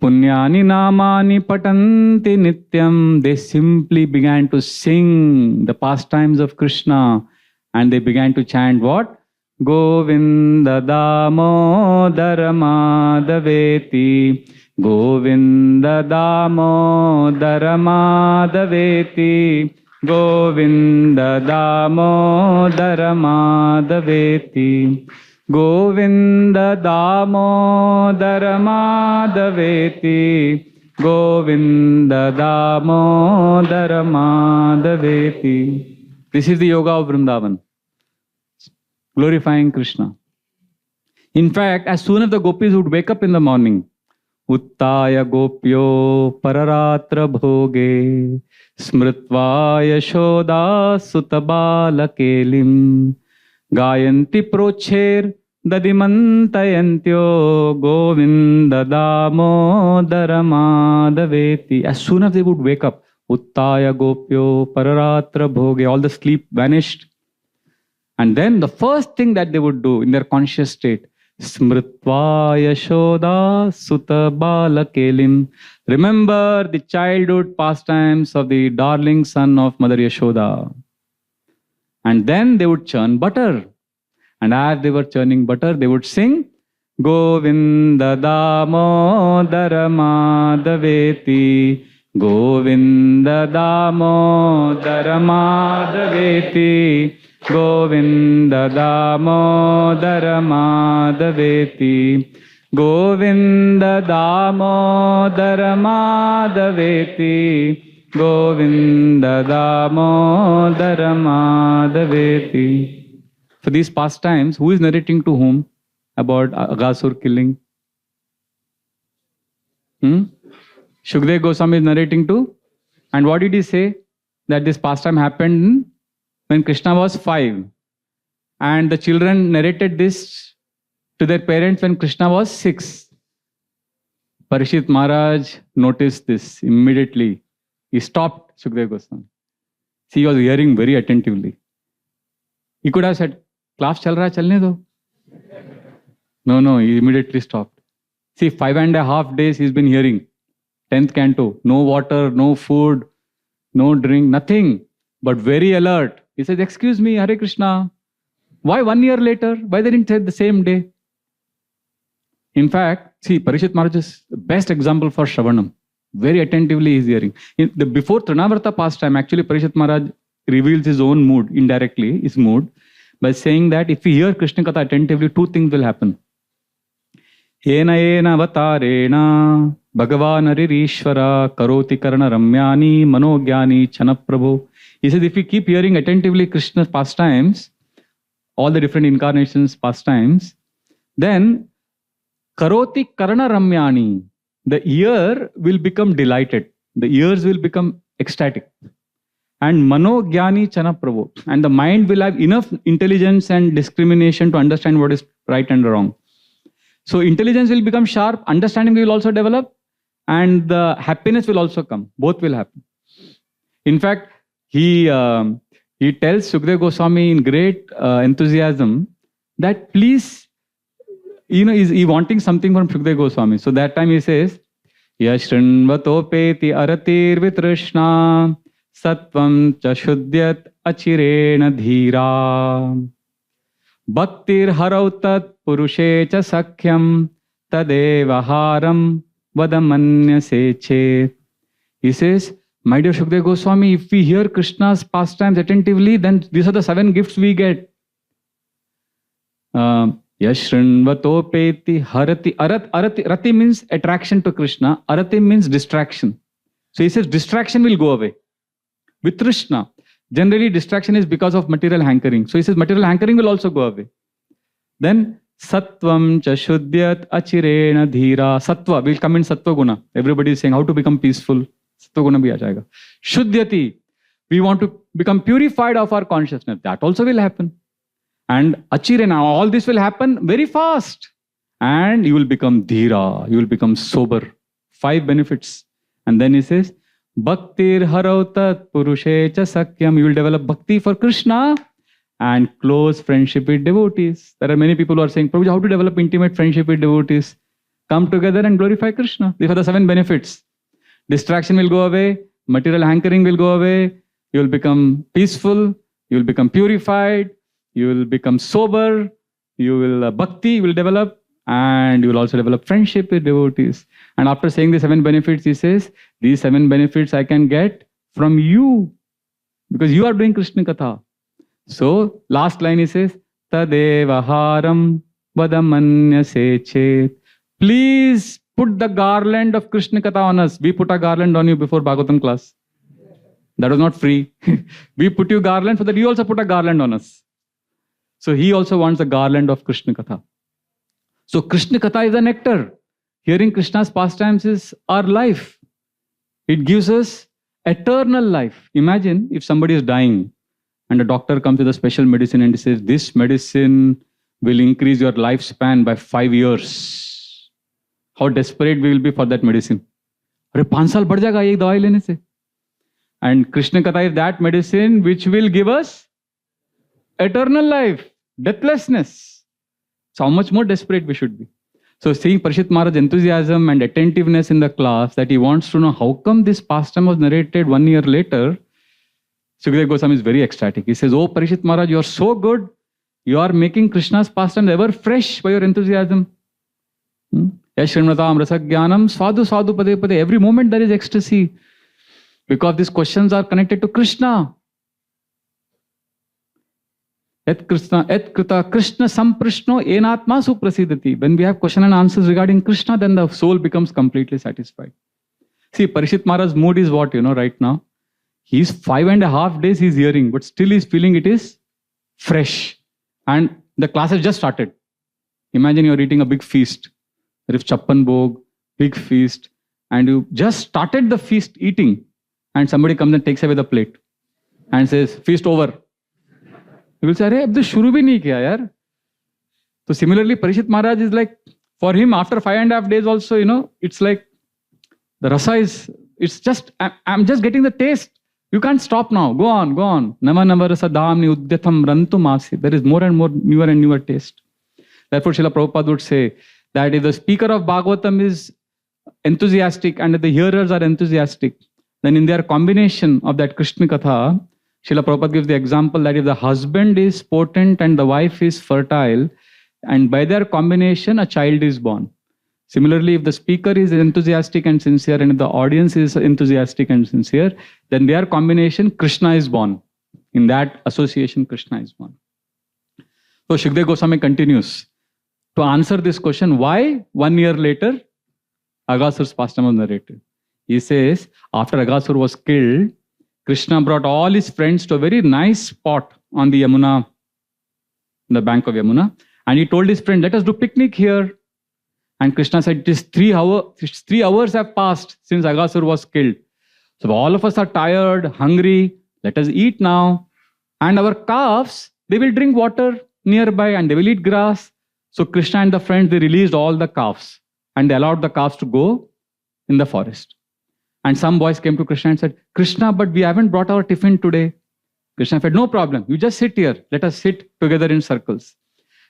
Punyani namani patanti nityam. They simply began to sing the pastimes of Krishna. And they began to chant what? Govinda damodara madhaveti. Govinda damodara madhaveti. Govinda damodara madhaveti. Govinda damodara madhaveti. Govinda damodara madhaveti. This is the yoga of Vrindavan, glorifying Krishna. In fact, as soon as the gopis would wake up in the morning, Uttaya gopyo pararatra bhoge smritva yashoda sutabala kelim gayanti procher dadimantayantyo govinda damodara madhaveti. As soon as they would wake up, Uttaya gopyo pararatra bhoge, all the sleep vanished. And then the first thing that they would do in their conscious state, Smritva Yashoda Sutta Bala Kelim. Remember the childhood pastimes of the darling son of Mother Yashoda. And then they would churn butter. And as they were churning butter, they would sing Govinda Damodara Madhaveti. Govinda Damodara Madhaveti. Govinda Damodara Madhaveti. Govinda Damodara Madhaveti. Govinda Damodara Madhaveti. For these pastimes, who is narrating to whom about Aghasur killing? Shukdev Goswami is narrating to. And what did he say? That this pastime happened when Krishna was 5. And the children narrated this to their parents when Krishna was 6. Parishit Maharaj noticed this immediately. He stopped Shukdev Goswami. See, he was hearing very attentively. He could have said, class chal raha hai, chalne do. No, he immediately stopped. See, 5.5 days he's been hearing. 10th canto. No water, no food, no drink, nothing. But very alert. He says, excuse me, Hare Krishna. Why 1 year later? Why they didn't say the same day? In fact, see, Parishit Maharaj is the best example for Shravanam. Very attentively he is hearing. Before Trinavarta pastime, actually Parishit Maharaj reveals his own mood, indirectly, his mood, by saying that if we hear Krishna Katha attentively, 2 things will happen. Ena avatarena Bhagavan Aririshvara Karoti Karana Ramyani Manogyani Chanaprabhu. He says, if we keep hearing attentively Krishna's pastimes, all the different incarnations, pastimes, then Karoti Karana Ramyani, the ear will become delighted. The ears will become ecstatic. And Manogyani Chanaprabhu. And the mind will have enough intelligence and discrimination to understand what is right and wrong. So intelligence will become sharp, understanding will also develop, and the happiness will also come. Both will happen. In fact, he tells Sukadeva Goswami in great enthusiasm that please, he's wanting something from Sukadeva Goswami. So that time he says, Yashrinvatopeti aratir vitrishna Sattvam cha shuddhyat achirena dhira Bhaktir harautat purushe cha sakhyam tadevaharam vadamanya chet. He says, my dear Shukadeva Goswami, if we hear Krishna's pastimes attentively, then these are the 7 gifts we get. Yashrinvatopeti harati. Rati means attraction to Krishna. Arati means distraction. So he says distraction will go away. Vitrishna. Generally distraction is because of material hankering. So he says material hankering will also go away. Then Sattvam cha shuddhyat achirena dhira. Sattva, we'll come in Sattva Guna. Everybody is saying how to become peaceful. Sattva Guna bhi aa jayega. Shuddhyati. We want to become purified of our consciousness. That also will happen. And achirena. All this will happen very fast. And you will become dhira. You will become sober. 5 benefits. And then he says, Bhaktir harautat purushe cha sakyam. You will develop bhakti for Krishna and close friendship with devotees. There are many people who are saying, Prabhuji, how to develop intimate friendship with devotees? Come together and glorify Krishna. These are the 7 benefits. Distraction will go away. Material hankering will go away. You will become peaceful. You will become purified. You will become sober. You will bhakti will develop. And you will also develop friendship with devotees. And after saying the 7 benefits, he says, these 7 benefits I can get from you. Because you are doing Krishna Katha. So, last line he says, Tadevaharam vadamanya sechet. Please put the garland of Krishna Katha on us. We put a garland on you before Bhagavatam class. That was not free. We put you garland so that you also put a garland on us. So he also wants a garland of Krishna Katha. So Krishna Katha is a nectar. Hearing Krishna's pastimes is our life. It gives us eternal life. Imagine if somebody is dying and a doctor comes with a special medicine and he says, this medicine will increase your lifespan by 5 years. How desperate we will be for that medicine. Arre 5 saal badh jayega ye dawai lene se. And Krishna Katha is that medicine which will give us eternal life, deathlessness. So how much more desperate we should be. So seeing Parishit Maharaj's enthusiasm and attentiveness in the class, that he wants to know how come this pastime was narrated 1 year later, Sukadeva Goswami is very ecstatic. He says, oh Parishit Maharaj, you are so good. You are making Krishna's pastime ever fresh by your enthusiasm. Yashrimnatam rasagyanam svadu svadu pade pade. Every moment there is ecstasy. Because these questions are connected to Krishna. Et krita Krishna samprishno enatma suprasidati. When we have question and answers regarding Krishna, then the soul becomes completely satisfied. See, Parishit Maharaj's mood is what, right now? He's 5.5 days he's hearing, but still he's feeling it is fresh. And the class has just started. Imagine you're eating a big feast. There is Chappan Bhog, big feast. And you just started the feast eating. And somebody comes and takes away the plate. And says, feast over. You will say, Arey, ab to shuru bhi nahi kiya, yaar. So similarly, Parishit Maharaj is like, for him, after 5.5 days also, it's like, the rasa is, it's just, I'm just getting the taste. You can't stop now. Go on, go on. Nama nama rasa dhamni udyatam rantum asi. There is more and more newer and newer taste. Therefore, Srila Prabhupada would say that if the speaker of Bhagavatam is enthusiastic and if the hearers are enthusiastic, then in their combination of that Krishna Katha, Srila Prabhupada gives the example that if the husband is potent and the wife is fertile, and by their combination, a child is born. Similarly, if the speaker is enthusiastic and sincere, and if the audience is enthusiastic and sincere, then their combination, Krishna is born. In that association, Krishna is born. So Shukadeva Goswami continues to answer this question, why 1 year later, Agasur's pastime was narrated. He says, after Agasur was killed, Krishna brought all his friends to a very nice spot on the Yamuna, the bank of Yamuna, and he told his friend, let us do picnic here. And Krishna said, it is 3 hours have passed since Agasur was killed. So all of us are tired, hungry. Let us eat now. And our calves, they will drink water nearby and they will eat grass. So Krishna and the friends, they released all the calves and they allowed the calves to go in the forest. And some boys came to Krishna and said, Krishna, but we haven't brought our tiffin today. Krishna said, no problem. You just sit here. Let us sit together in circles.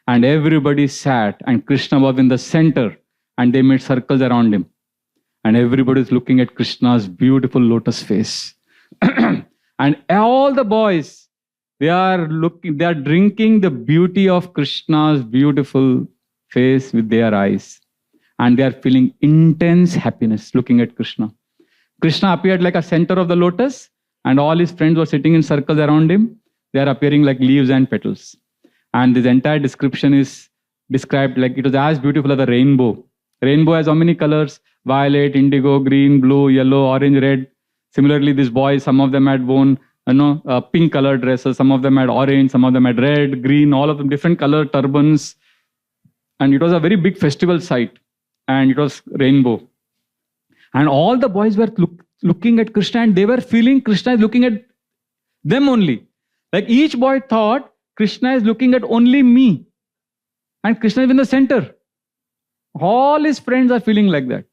And everybody sat, and Krishna was in the center, and they made circles around him. And everybody is looking at Krishna's beautiful lotus face. And all the boys, they are drinking the beauty of Krishna's beautiful face with their eyes. And they are feeling intense happiness looking at Krishna. Krishna appeared like a center of the lotus, and all his friends were sitting in circles around him. They are appearing like leaves and petals. And this entire description is described like it was as beautiful as a rainbow. Rainbow has how many colors? Violet, indigo, green, blue, yellow, orange, red. Similarly, these boys, some of them had worn pink colored dresses, some of them had orange, some of them had red, green, all of them different color turbans. And it was a very big festival site. And it was rainbow. And all the boys were looking at Krishna, and they were feeling Krishna is looking at them only. Like each boy thought Krishna is looking at only me. And Krishna is in the center. All his friends are feeling like that.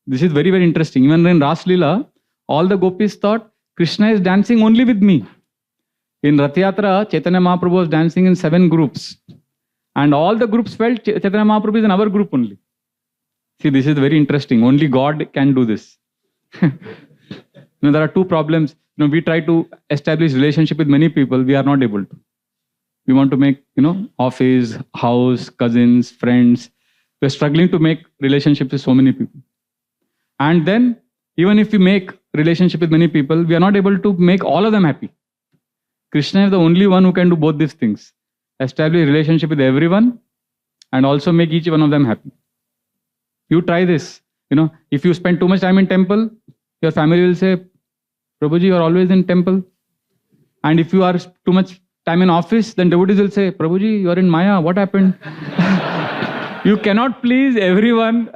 This is very, very interesting. Even in Ras Leela, all the gopis thought Krishna is dancing only with me. In Rath Yatra, Chaitanya Mahaprabhu was dancing in 7 groups. And all the groups felt Chaitanya Mahaprabhu is in our group only. See, this is very interesting. Only God can do this. There are 2 problems. We try to establish relationship with many people. We are not able to. We want to make, office, house, cousins, friends. We're struggling to make relationships with so many people. And then, even if we make relationship with many people, we are not able to make all of them happy. Krishna is the only one who can do both these things. Establish relationship with everyone and also make each one of them happy. You try this. If you spend too much time in temple, your family will say, Prabhuji, you are always in temple. And if you are too much time in office, then devotees will say, Prabhuji, you are in Maya. What happened? You cannot please everyone.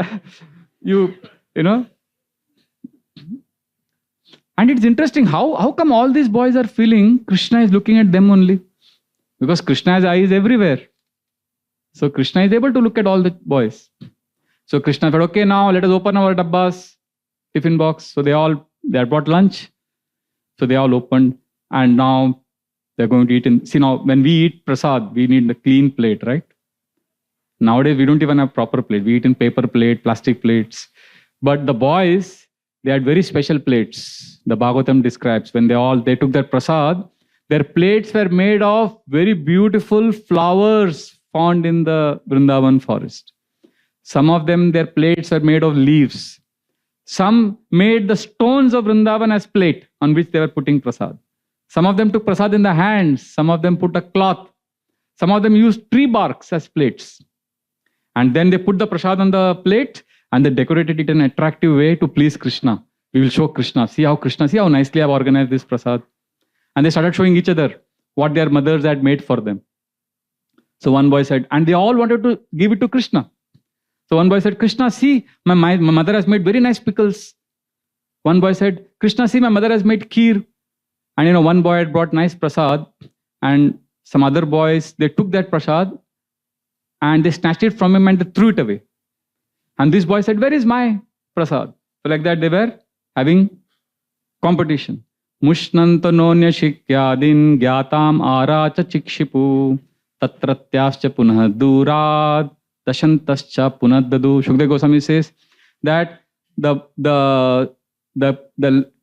And it's interesting, how come all these boys are feeling Krishna is looking at them only? Because Krishna has eyes everywhere. So Krishna is able to look at all the boys. So Krishna said, okay, now let us open our dabbas, tiffin box. So they had brought lunch. So they all opened. And now they're going to eat see now, when we eat prasad, we need a clean plate, right? Nowadays, we don't even have proper plate. We eat in paper plate, plastic plates. But the boys, they had very special plates. The Bhagavatam describes when they took their prasad, their plates were made of very beautiful flowers found in the Vrindavan forest. Some of them, their plates are made of leaves. Some made the stones of Vrindavan as plate on which they were putting prasad. Some of them took prasad in the hands. Some of them put a cloth. Some of them used tree barks as plates. And then they put the prasad on the plate and they decorated it in an attractive way to please Krishna. We will show Krishna. See how nicely I have organized this prasad. And they started showing each other what their mothers had made for them. So one boy said, and they all wanted to give it to Krishna. So one boy said, Krishna, see, my mother has made very nice pickles. One boy said, Krishna, see, my mother has made kheer. And one boy had brought nice prasad. And some other boys, they took that prasad and they snatched it from him and they threw it away. And this boy said, where is my prasad? So like that they were having competition. Mushnantononya shikyadin gyatam aracha chikshipu tatratyascha punah durad dashantascha punadadu. Shukdev Goswami says that the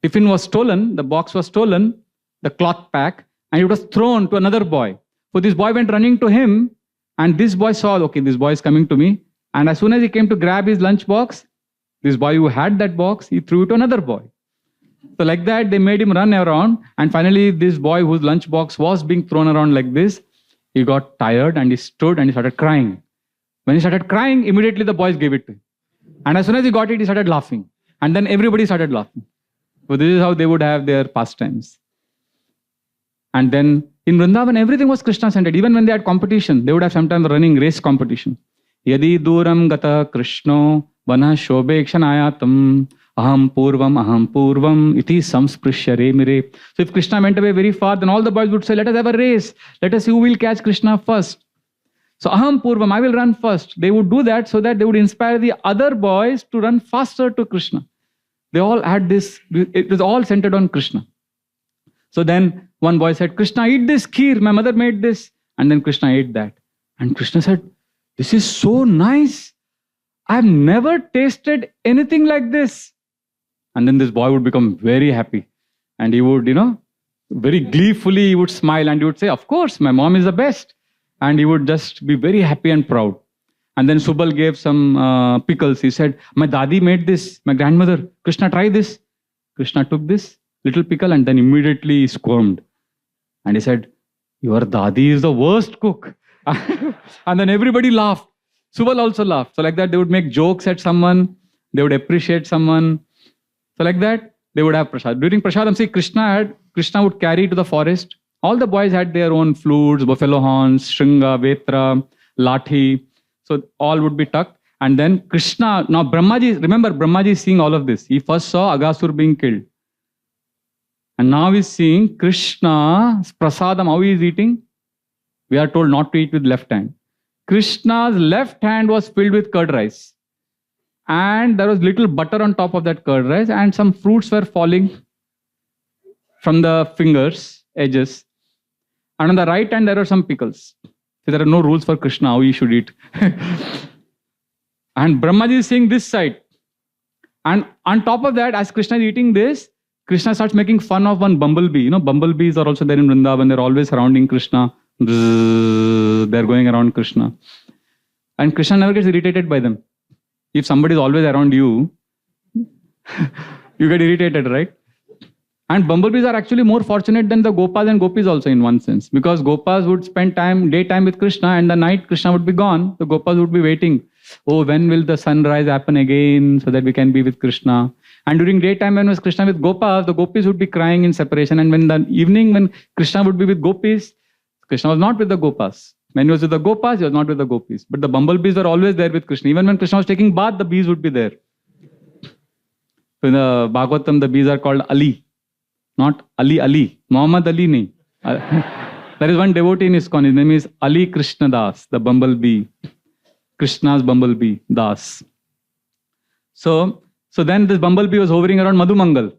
tiffin was stolen, the box was stolen, the cloth pack, and it was thrown to another boy. So this boy went running to him, and this boy saw, okay, this boy is coming to me. And as soon as he came to grab his lunch box, this boy who had that box, he threw it to another boy. So like that, they made him run around. And finally, this boy whose lunch box was being thrown around like this, he got tired and he stood and he started crying. When he started crying, immediately the boys gave it to him. And as soon as he got it, he started laughing. And then everybody started laughing. So this is how they would have their pastimes. And then in Vrindavan, everything was Krishna-centered. Even when they had competition, they would have sometimes running race competition. Yadi duram gata Krishno vana shobekshanayatam aham purvam iti samsprishya remire. So if Krishna went away very far, then all the boys would say, let us have a race. Let us see who will catch Krishna first. So aham purvam, I will run first. They would do that so that they would inspire the other boys to run faster to Krishna. They all had this, it was all centered on Krishna. So then one boy said, Krishna, eat this kheer, my mother made this. And then Krishna ate that. And Krishna said, this is so nice. I've never tasted anything like this. And then this boy would become very happy. And he would, very gleefully, he would smile and he would say, of course, my mom is the best. And he would just be very happy and proud. And then Subal gave some pickles. He said, my dadi made this, my grandmother. Krishna, try this. Krishna took this little pickle and then immediately squirmed. And he said, your dadi is the worst cook. And then everybody laughed. Subal also laughed. So like that, they would make jokes at someone. They would appreciate someone. So like that, they would have prasad. During prasadam, see, Krishna would carry to the forest. All the boys had their own flutes, buffalo horns, shringa, vetra, lathi. So all would be tucked. And then Krishna, now Brahmaji, remember Brahmaji is seeing all of this. He first saw Aghasur being killed. And now he's seeing Krishna's prasadam, how he is eating. We are told not to eat with left hand. Krishna's left hand was filled with curd rice. And there was little butter on top of that curd rice. And some fruits were falling from the fingers, edges. And on the right hand, there are some pickles. So there are no rules for Krishna, how he should eat. And Brahmaji is seeing this side. And on top of that, as Krishna is eating this, Krishna starts making fun of one bumblebee. Bumblebees are also there in Vrindavan. They're always surrounding Krishna. They're going around Krishna. And Krishna never gets irritated by them. If somebody is always around you, you get irritated, right? And bumblebees are actually more fortunate than the Gopas and Gopis also in one sense. Because Gopas would spend daytime with Krishna, and the night Krishna would be gone. The Gopas would be waiting. Oh, when will the sunrise happen again so that we can be with Krishna? And during daytime when was Krishna with Gopas, the Gopis would be crying in separation. And when the evening when Krishna would be with Gopis, Krishna was not with the Gopas. When he was with the Gopas, he was not with the Gopis. But the bumblebees were always there with Krishna. Even when Krishna was taking bath, the bees would be there. So in the Bhagavatam, the bees are called Ali. Not Ali. Muhammad Ali nahi. There is one devotee in ISKCON. His name is Ali Krishna Das, the bumblebee. Krishna's bumblebee, Das. So then this bumblebee was hovering around Madhumangal.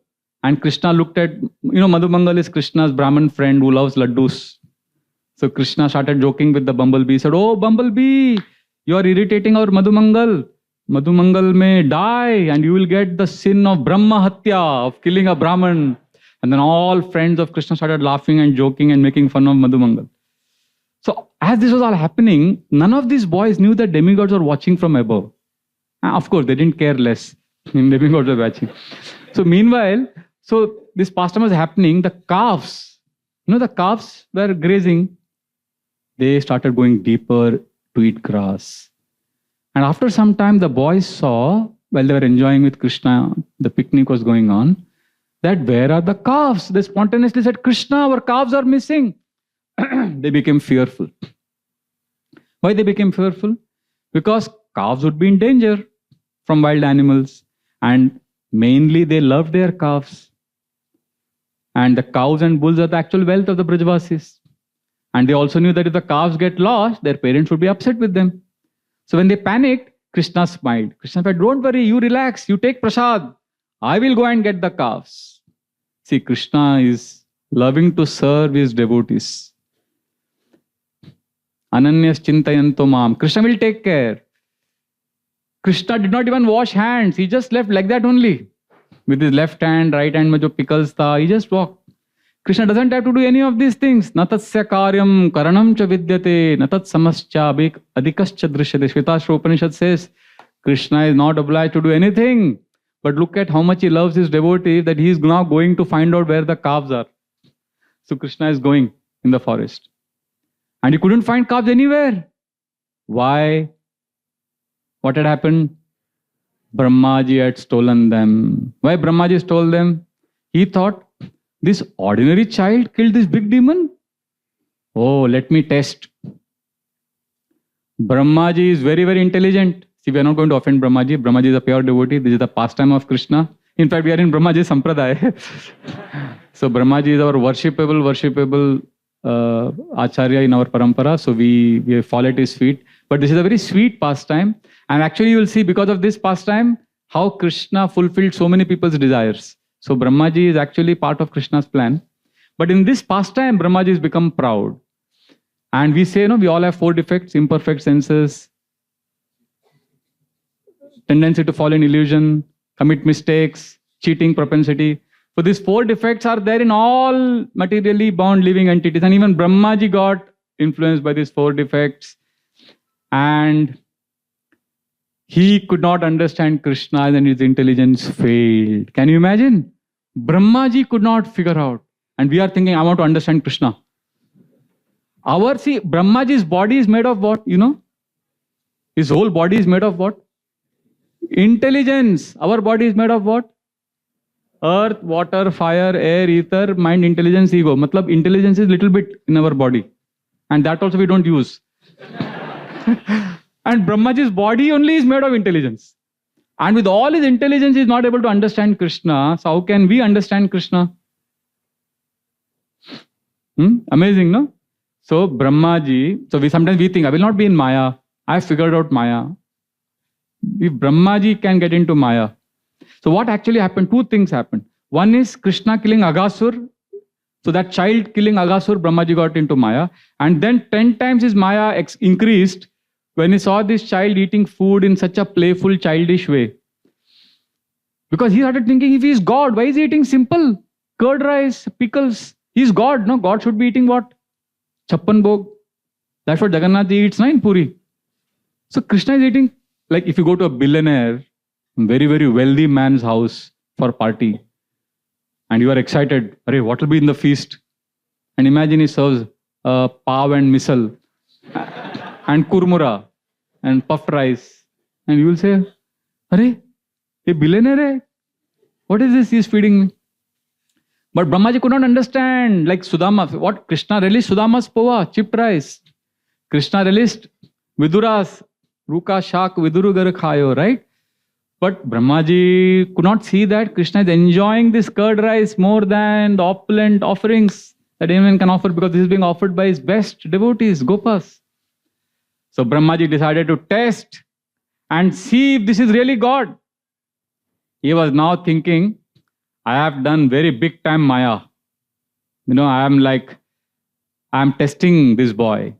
And Krishna looked at, Madhumangal is Krishna's Brahmin friend who loves laddus. So Krishna started joking with the bumblebee. He said, oh, bumblebee, you are irritating our Madhumangal. Madhumangal may die and you will get the sin of Brahma Hatya, of killing a Brahman. And then all friends of Krishna started laughing and joking and making fun of Madhumangal. So as this was all happening, none of these boys knew that demigods were watching from above. Of course, they didn't care less. Demigods were watching. So meanwhile, this pastime was happening. The calves, the calves were grazing. They started going deeper to eat grass. And after some time, the boys saw, while they were enjoying with Krishna, the picnic was going on, that where are the calves? They spontaneously said, Krishna, our calves are missing. They became fearful. Why they became fearful? Because calves would be in danger from wild animals. And mainly they loved their calves. And the cows and bulls are the actual wealth of the Brajvasis. And they also knew that if the calves get lost, their parents would be upset with them. So when they panicked, Krishna smiled. Krishna said, don't worry, you relax, you take prasad. I will go and get the calves. See, Krishna is loving to serve his devotees. Ananyas chintayanto mam. Krishna will take care. Krishna did not even wash hands. He just left like that only. With his left hand, right hand, mein jo pickles tha, he just walked. Krishna doesn't have to do any of these things. Natasya karyam karanam cha vidyate, natat samascha adikascha drishyate. Shvetashra Upanishad says, Krishna is not obliged to do anything. But look at how much he loves his devotees that he is now going to find out where the calves are. So Krishna is going in the forest. And he couldn't find calves anywhere. Why? What had happened? Brahmaji had stolen them. Why Brahmaji stole them? He thought, this ordinary child killed this big demon? Oh, let me test. Brahmaji is very, very intelligent. See, we are not going to offend Brahmaji. Brahmaji is a pure devotee. This is the pastime of Krishna. In fact, we are in Brahmaji Sampradaya. So Brahmaji is our worshipable Acharya in our parampara. So we fall at his feet. But this is a very sweet pastime. And actually you will see because of this pastime, how Krishna fulfilled so many people's desires. So Brahmaji is actually part of Krishna's plan. But in this pastime, Brahmaji has become proud. And we say, we all have 4 defects: imperfect senses, tendency to fall in illusion, commit mistakes, cheating propensity. So these 4 defects are there in all materially bound living entities. And even Brahmaji got influenced by these 4 defects. And he could not understand Krishna and his intelligence failed. Can you imagine? Brahmaji could not figure out. And we are thinking, I want to understand Krishna. Brahmaji's body is made of what? His whole body is made of what? Intelligence. Our body is made of what? Earth, water, fire, air, ether, mind, intelligence, ego. Matlab, intelligence is little bit in our body. And that also we don't use. And Brahmaji's body only is made of intelligence. And with all his intelligence, he is not able to understand Krishna. So how can we understand Krishna? Amazing, no? So Brahmaji, sometimes we think, I will not be in Maya. I have figured out Maya. If Brahmaji can get into Maya. So what actually happened? 2 things happened. One is Krishna killing Aghasur. So that child killing Aghasur, Brahmaji got into Maya. And then 10 times his Maya increased when he saw this child eating food in such a playful, childish way. Because he started thinking, if he is God, why is he eating simple curd rice, pickles? He is God, no? God should be eating what? Chappan bhog. That's what Jagannath eats, in Puri. So Krishna is eating, like if you go to a billionaire, very, very wealthy man's house for party, and you are excited, what will be in the feast? And imagine he serves pav and misal, and kurmura, and puffed rice. And you will say, a billionaire hai? What is this he is feeding me? But Brahmaji could not understand, like Sudama, what Krishna relished Sudama's pova, chipped rice. Krishna relished Vidura's ruka shak viduru gar khayo, right? But Brahmaji could not see that Krishna is enjoying this curd rice more than the opulent offerings that anyone can offer, because this is being offered by his best devotees, Gopas. So Brahmaji decided to test and see if this is really God. He was now thinking, I have done very big time Maya. I am testing this boy.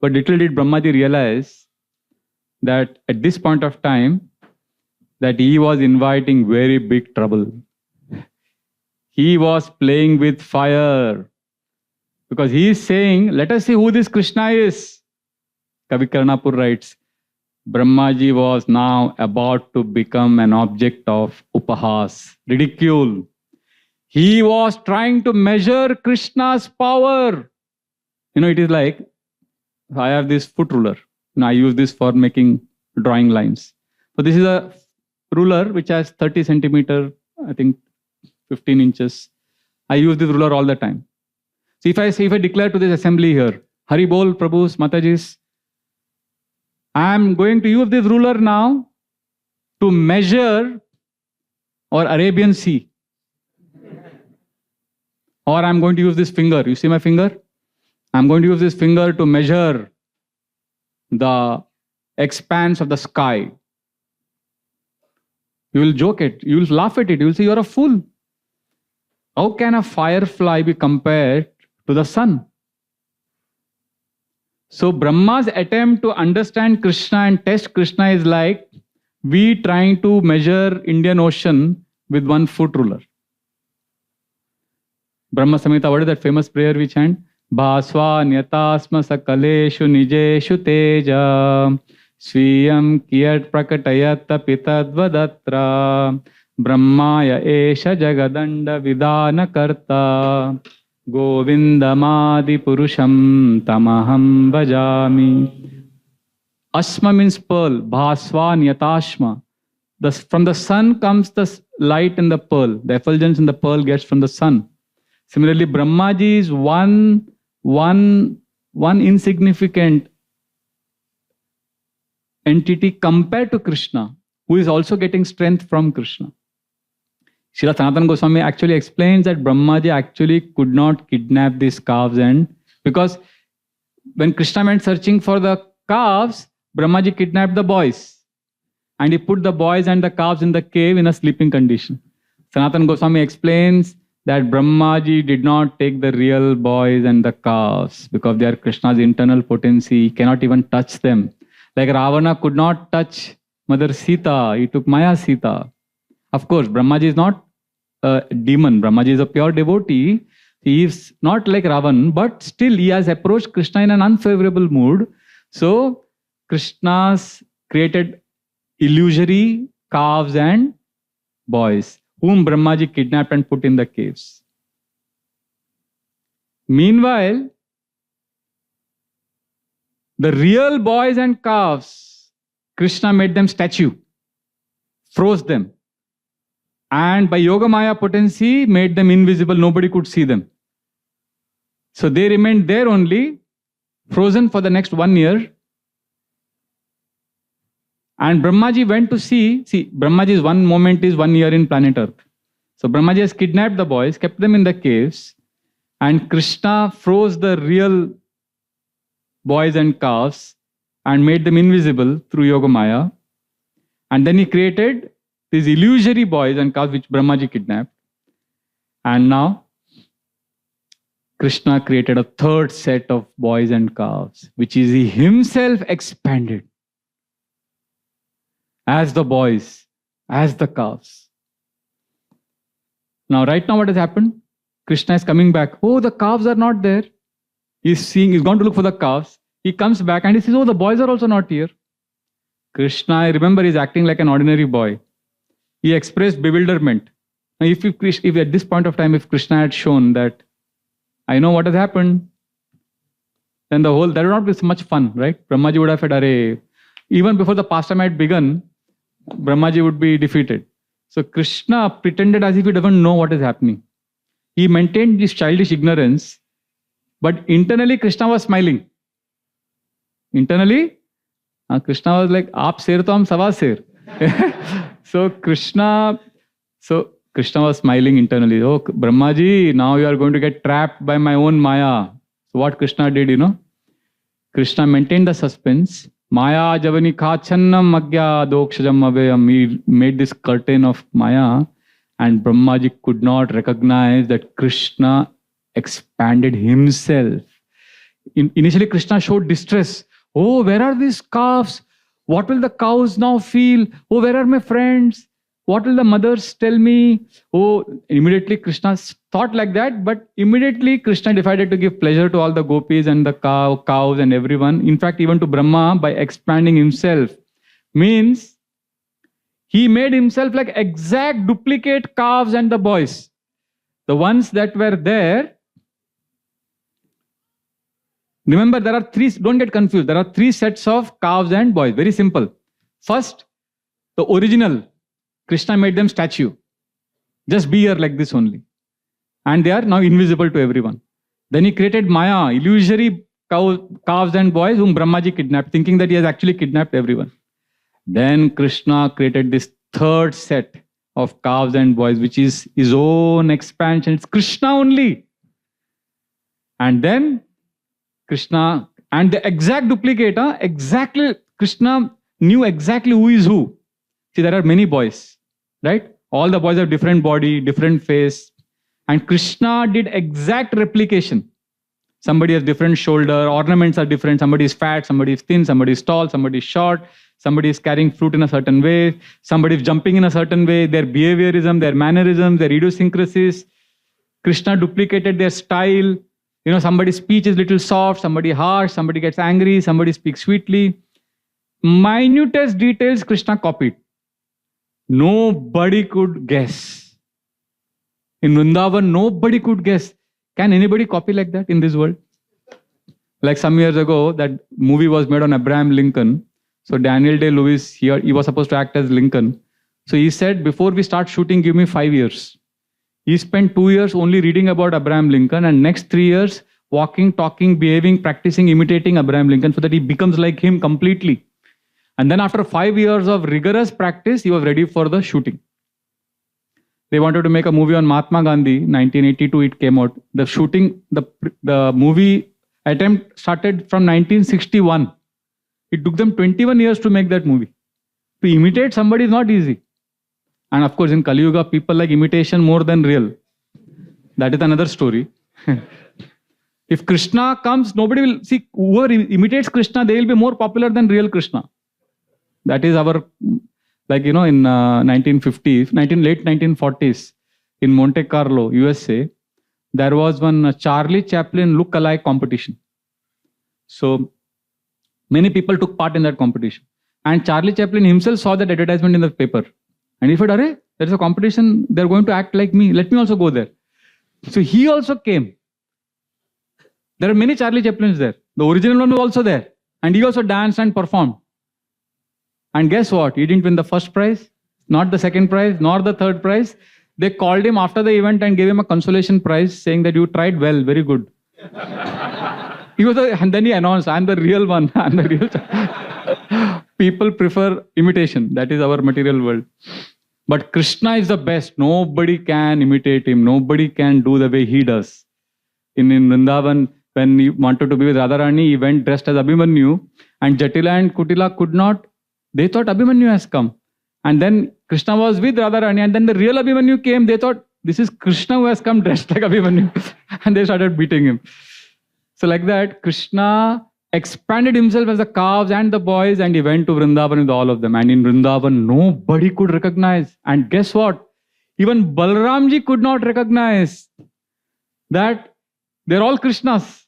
But little did Brahmaji realize that at this point of time, that he was inviting very big trouble. He was playing with fire. Because he is saying, let us see who this Krishna is. Kavi Karnapur writes, Brahmaji was now about to become an object of upahas, ridicule. He was trying to measure Krishna's power. It is like, I have this foot ruler. I use this for drawing lines. So this is a ruler which has 30 centimeter, I think 15 inches. I use this ruler all the time. So if I declare to this assembly here, Hari Bol, Prabhus, Matajis, I am going to use this ruler now to measure Arabian Sea. Or I am going to use this finger. You see my finger? I am going to use this finger to measure the expanse of the sky. You will joke it. You will laugh at it. You will say, you are a fool. How can a firefly be compared to the sun? So Brahma's attempt to understand Krishna and test Krishna is like we trying to measure Indian Ocean with 1 foot ruler. Brahma Samhita, what is that famous prayer we chant? Bhasva nyatasma sakaleshu nijeshu teja swiyam kiyat prakatayat pitadvadatra brahmaya esha jagadanda vidana karta govindamadi purusham tamaham bhajami. Asma means pearl. Bhasva nyatashma. From the sun comes the light in the pearl. The effulgence in the pearl gets from the sun. Similarly, Brahmaji is one insignificant entity compared to Krishna, who is also getting strength from Krishna. Srila Sanatana Goswami actually explains that Brahmaji actually could not kidnap these calves, and because when Krishna went searching for the calves, Brahmaji kidnapped the boys. and he put the boys and the calves in the cave in a sleeping condition. Sanatana Goswami explains that Brahmaji did not take the real boys and the calves because they are Krishna's internal potency. He cannot even touch them. Like Ravana could not touch Mother Sita. He took Maya Sita. Of course, Brahmaji is not a demon. Brahmaji is a pure devotee. He is not like Ravan, but still he has approached Krishna in an unfavorable mood. So Krishna's created illusory calves and boys, whom Brahmaji kidnapped and put in the caves. Meanwhile, the real boys and calves, Krishna made them statue, froze them, and by Yogamaya potency made them invisible, nobody could see them. So they remained there only, frozen for the next 1 year. And Brahmaji went to see Brahmaji's one moment is 1 year in planet Earth. So Brahmaji has kidnapped the boys, kept them in the caves, and Krishna froze the real boys and calves and made them invisible through Yogamaya. And then he created these illusory boys and calves which Brahmaji kidnapped. And now Krishna created a third set of boys and calves, which is he himself expanded as the boys, as the calves. Now, right now what has happened? Krishna is coming back. Oh, the calves are not there. He's gone to look for the calves. He comes back and he says, oh, the boys are also not here. Krishna, I remember, is acting like an ordinary boy. He expressed bewilderment. Now, if at this point of time, if Krishna had shown that, I know what has happened, then that would not be so much fun, right? Brahmaji would have said, Arey, even before the pastime had begun, Brahmaji would be defeated. So Krishna pretended as if he doesn't know what is happening. He maintained this childish ignorance, but internally Krishna was smiling. Internally, Krishna was like, "Aap ser to hum sawa ser." So Krishna was smiling internally. Oh, Brahmaji, now you are going to get trapped by my own Maya. So what Krishna did, Krishna maintained the suspense. Maya javani khachannam agya dokshajam avayam. He made this curtain of Maya, and Brahmaji could not recognize that Krishna expanded himself. Initially, Krishna showed distress. Oh, where are these calves? What will the cows now feel? Oh, where are my friends? What will the mothers tell me? Oh, immediately Krishna thought like that, but immediately Krishna decided to give pleasure to all the gopis and the cows and everyone. In fact, even to Brahma by expanding himself. Means he made himself like exact duplicate calves and the boys. The ones that were there. Remember, there are three, don't get confused. There are three sets of calves and boys. Very simple. First, the original. Krishna made them statue. Just be here like this only. And they are now invisible to everyone. Then he created Maya, illusory calves and boys whom Brahmaji kidnapped, thinking that he has actually kidnapped everyone. Then Krishna created this third set of calves and boys, which is his own expansion. It's Krishna only. And then Krishna, and the exact duplicate, exactly, Krishna knew exactly who is who. See, there are many boys, right? All the boys have different body, different face. And Krishna did exact replication. Somebody has different shoulder, ornaments are different. Somebody is fat, somebody is thin, somebody is tall, somebody is short. Somebody is carrying fruit in a certain way. Somebody is jumping in a certain way. Their behaviorism, their mannerism, their idiosyncrasies. Krishna duplicated their style. Somebody's speech is little soft, somebody harsh, somebody gets angry, somebody speaks sweetly. Minutest details Krishna copied. Nobody could guess. In Vrindavan, nobody could guess. Can anybody copy like that in this world? Like some years ago, that movie was made on Abraham Lincoln. So Daniel Day-Lewis, he was supposed to act as Lincoln. So he said, before we start shooting, give me 5 years. He spent 2 years only reading about Abraham Lincoln, and next 3 years walking, talking, behaving, practicing, imitating Abraham Lincoln so that he becomes like him completely. And then after 5 years of rigorous practice, he was ready for the shooting. They wanted to make a movie on Mahatma Gandhi. 1982 it came out. The shooting, the movie attempt started from 1961. It took them 21 years to make that movie. To imitate somebody is not easy. And of course, in Kali Yuga, people like imitation more than real. That is another story. If Krishna comes, nobody will see. Whoever imitates Krishna, they will be more popular than real Krishna. That is our, like, in 1950s, late 1940s, in Monte Carlo, USA, there was one Charlie Chaplin look-alike competition. So many people took part in that competition. And Charlie Chaplin himself saw that advertisement in the paper. And he said, "Arey, there is a competition, they're going to act like me. Let me also go there." So he also came. There are many Charlie Chaplins there. The original one was also there. And he also danced and performed. And guess what? He didn't win the first prize, not the second prize, nor the third prize. They called him after the event and gave him a consolation prize, saying that you tried well, very good. And then he announced, "I'm the real one. I'm the real." People prefer imitation. That is our material world. But Krishna is the best. Nobody can imitate him. Nobody can do the way he does. In Vrindavan, when he wanted to be with Radharani, he went dressed as Abhimanyu. And Jatila and Kutila could not. They thought Abhimanyu has come. And then Krishna was with Radharani. And then the real Abhimanyu came. They thought, this is Krishna who has come dressed like Abhimanyu. And they started beating him. So like that, Krishna expanded himself as the calves and the boys, and he went to Vrindavan with all of them. And in Vrindavan, nobody could recognize. And guess what? Even Balramji could not recognize that they're all Krishnas.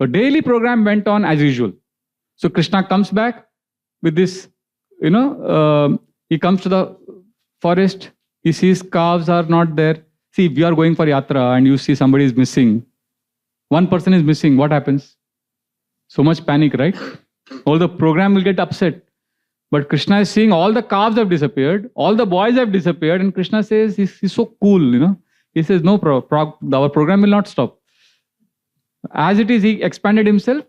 The daily program went on as usual. So Krishna comes back with this, he comes to the forest, he sees calves are not there. See, if you are going for yatra and you see somebody is missing, one person is missing, what happens? So much panic, right? All the program will get upset. But Krishna is seeing all the calves have disappeared, all the boys have disappeared, and Krishna says, he's so cool, He says, no, our program will not stop. As it is, he expanded himself,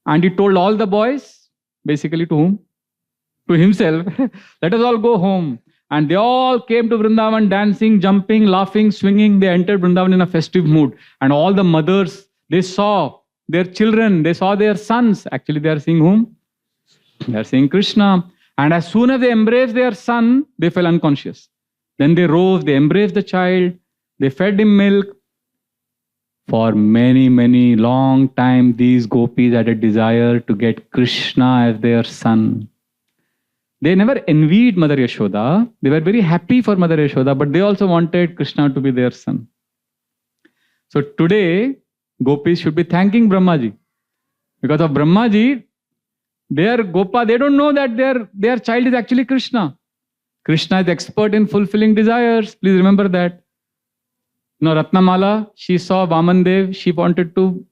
and he told all the boys, basically to whom? To himself, let us all go home. And they all came to Vrindavan dancing, jumping, laughing, swinging. They entered Vrindavan in a festive mood. And all the mothers, they saw their children, they saw their sons. Actually, they are seeing whom? They are seeing Krishna. And as soon as they embraced their son, they fell unconscious. Then they rose, they embraced the child, they fed him milk. For many, many long time, these gopis had a desire to get Krishna as their son. They never envied Mother Yashoda. They were very happy for Mother Yashoda, but they also wanted Krishna to be their son. So today, gopis should be thanking Brahmaji. Because of Brahmaji, their Gopa, they don't know that their child is actually Krishna. Krishna is expert in fulfilling desires. Please remember that. Ratnamala, she saw Vamandev. She wanted to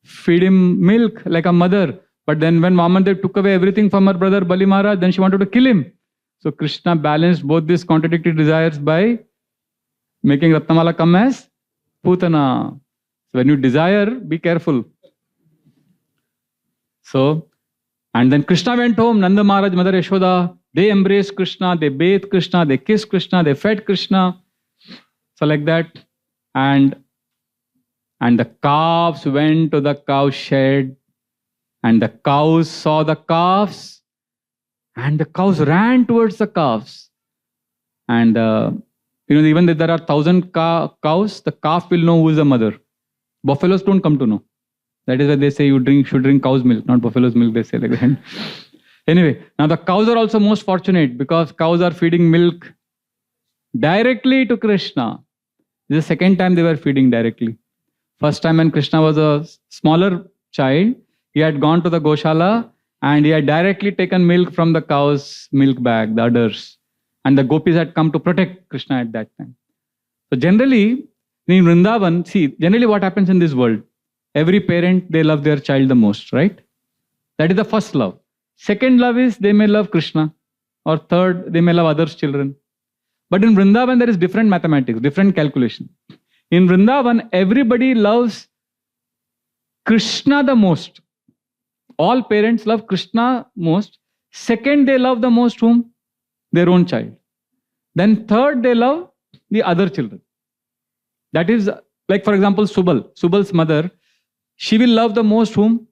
feed him milk like a mother. But then when Vamandev took away everything from her brother Bali Maharaj, then she wanted to kill him. So Krishna balanced both these contradictory desires by making Ratnamala come as Putana. So when you desire, be careful. So, and then Krishna went home, Nanda Maharaj, Mother Yashoda, they embraced Krishna, they bathed Krishna, they kissed Krishna, they fed Krishna. So like that. And the calves went to the cow shed. And the cows saw the calves, and the cows ran towards the calves. And even if there are 1,000 cows, the calf will know who is the mother. Buffaloes don't come to know. That is why they say you should drink cow's milk, not buffalo's milk, they say like that. Anyway, now the cows are also most fortunate because cows are feeding milk directly to Krishna. This is the second time they were feeding directly. First time when Krishna was a smaller child, he had gone to the Goshala and he had directly taken milk from the cow's milk bag, the udders. And the gopis had come to protect Krishna at that time. So generally, in Vrindavan, see, generally what happens in this world? Every parent, they love their child the most, right? That is the first love. Second love is they may love Krishna. Or third, they may love others' children. But in Vrindavan, there is different mathematics, different calculation. In Vrindavan, everybody loves Krishna the most. All parents love Krishna most. Second, they love the most whom? Their own child. Then third, they love the other children. That is, like for example, Subal. Subal's mother, she will love the most whom?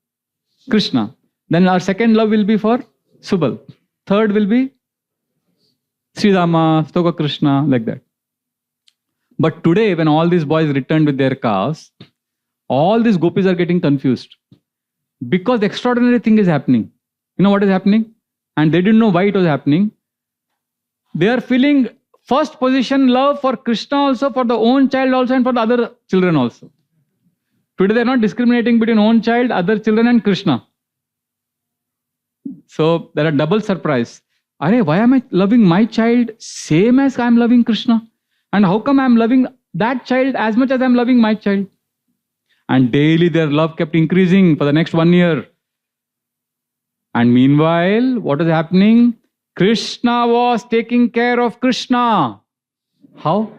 Krishna. Then our second love will be for Subal. Third will be Sri Rama, Stoka Krishna, like that. But today, when all these boys returned with their calves, all these gopis are getting confused. Because the extraordinary thing is happening. You know what is happening? And they didn't know why it was happening. They are feeling first position love for Krishna also, for the own child also, and for the other children also. Today they are not discriminating between own child, other children, and Krishna. So there are double surprise. Arey, why am I loving my child same as I am loving Krishna? And how come I am loving that child as much as I am loving my child? And daily their love kept increasing for the next 1 year. And meanwhile, what is happening? Krishna was taking care of Krishna. How?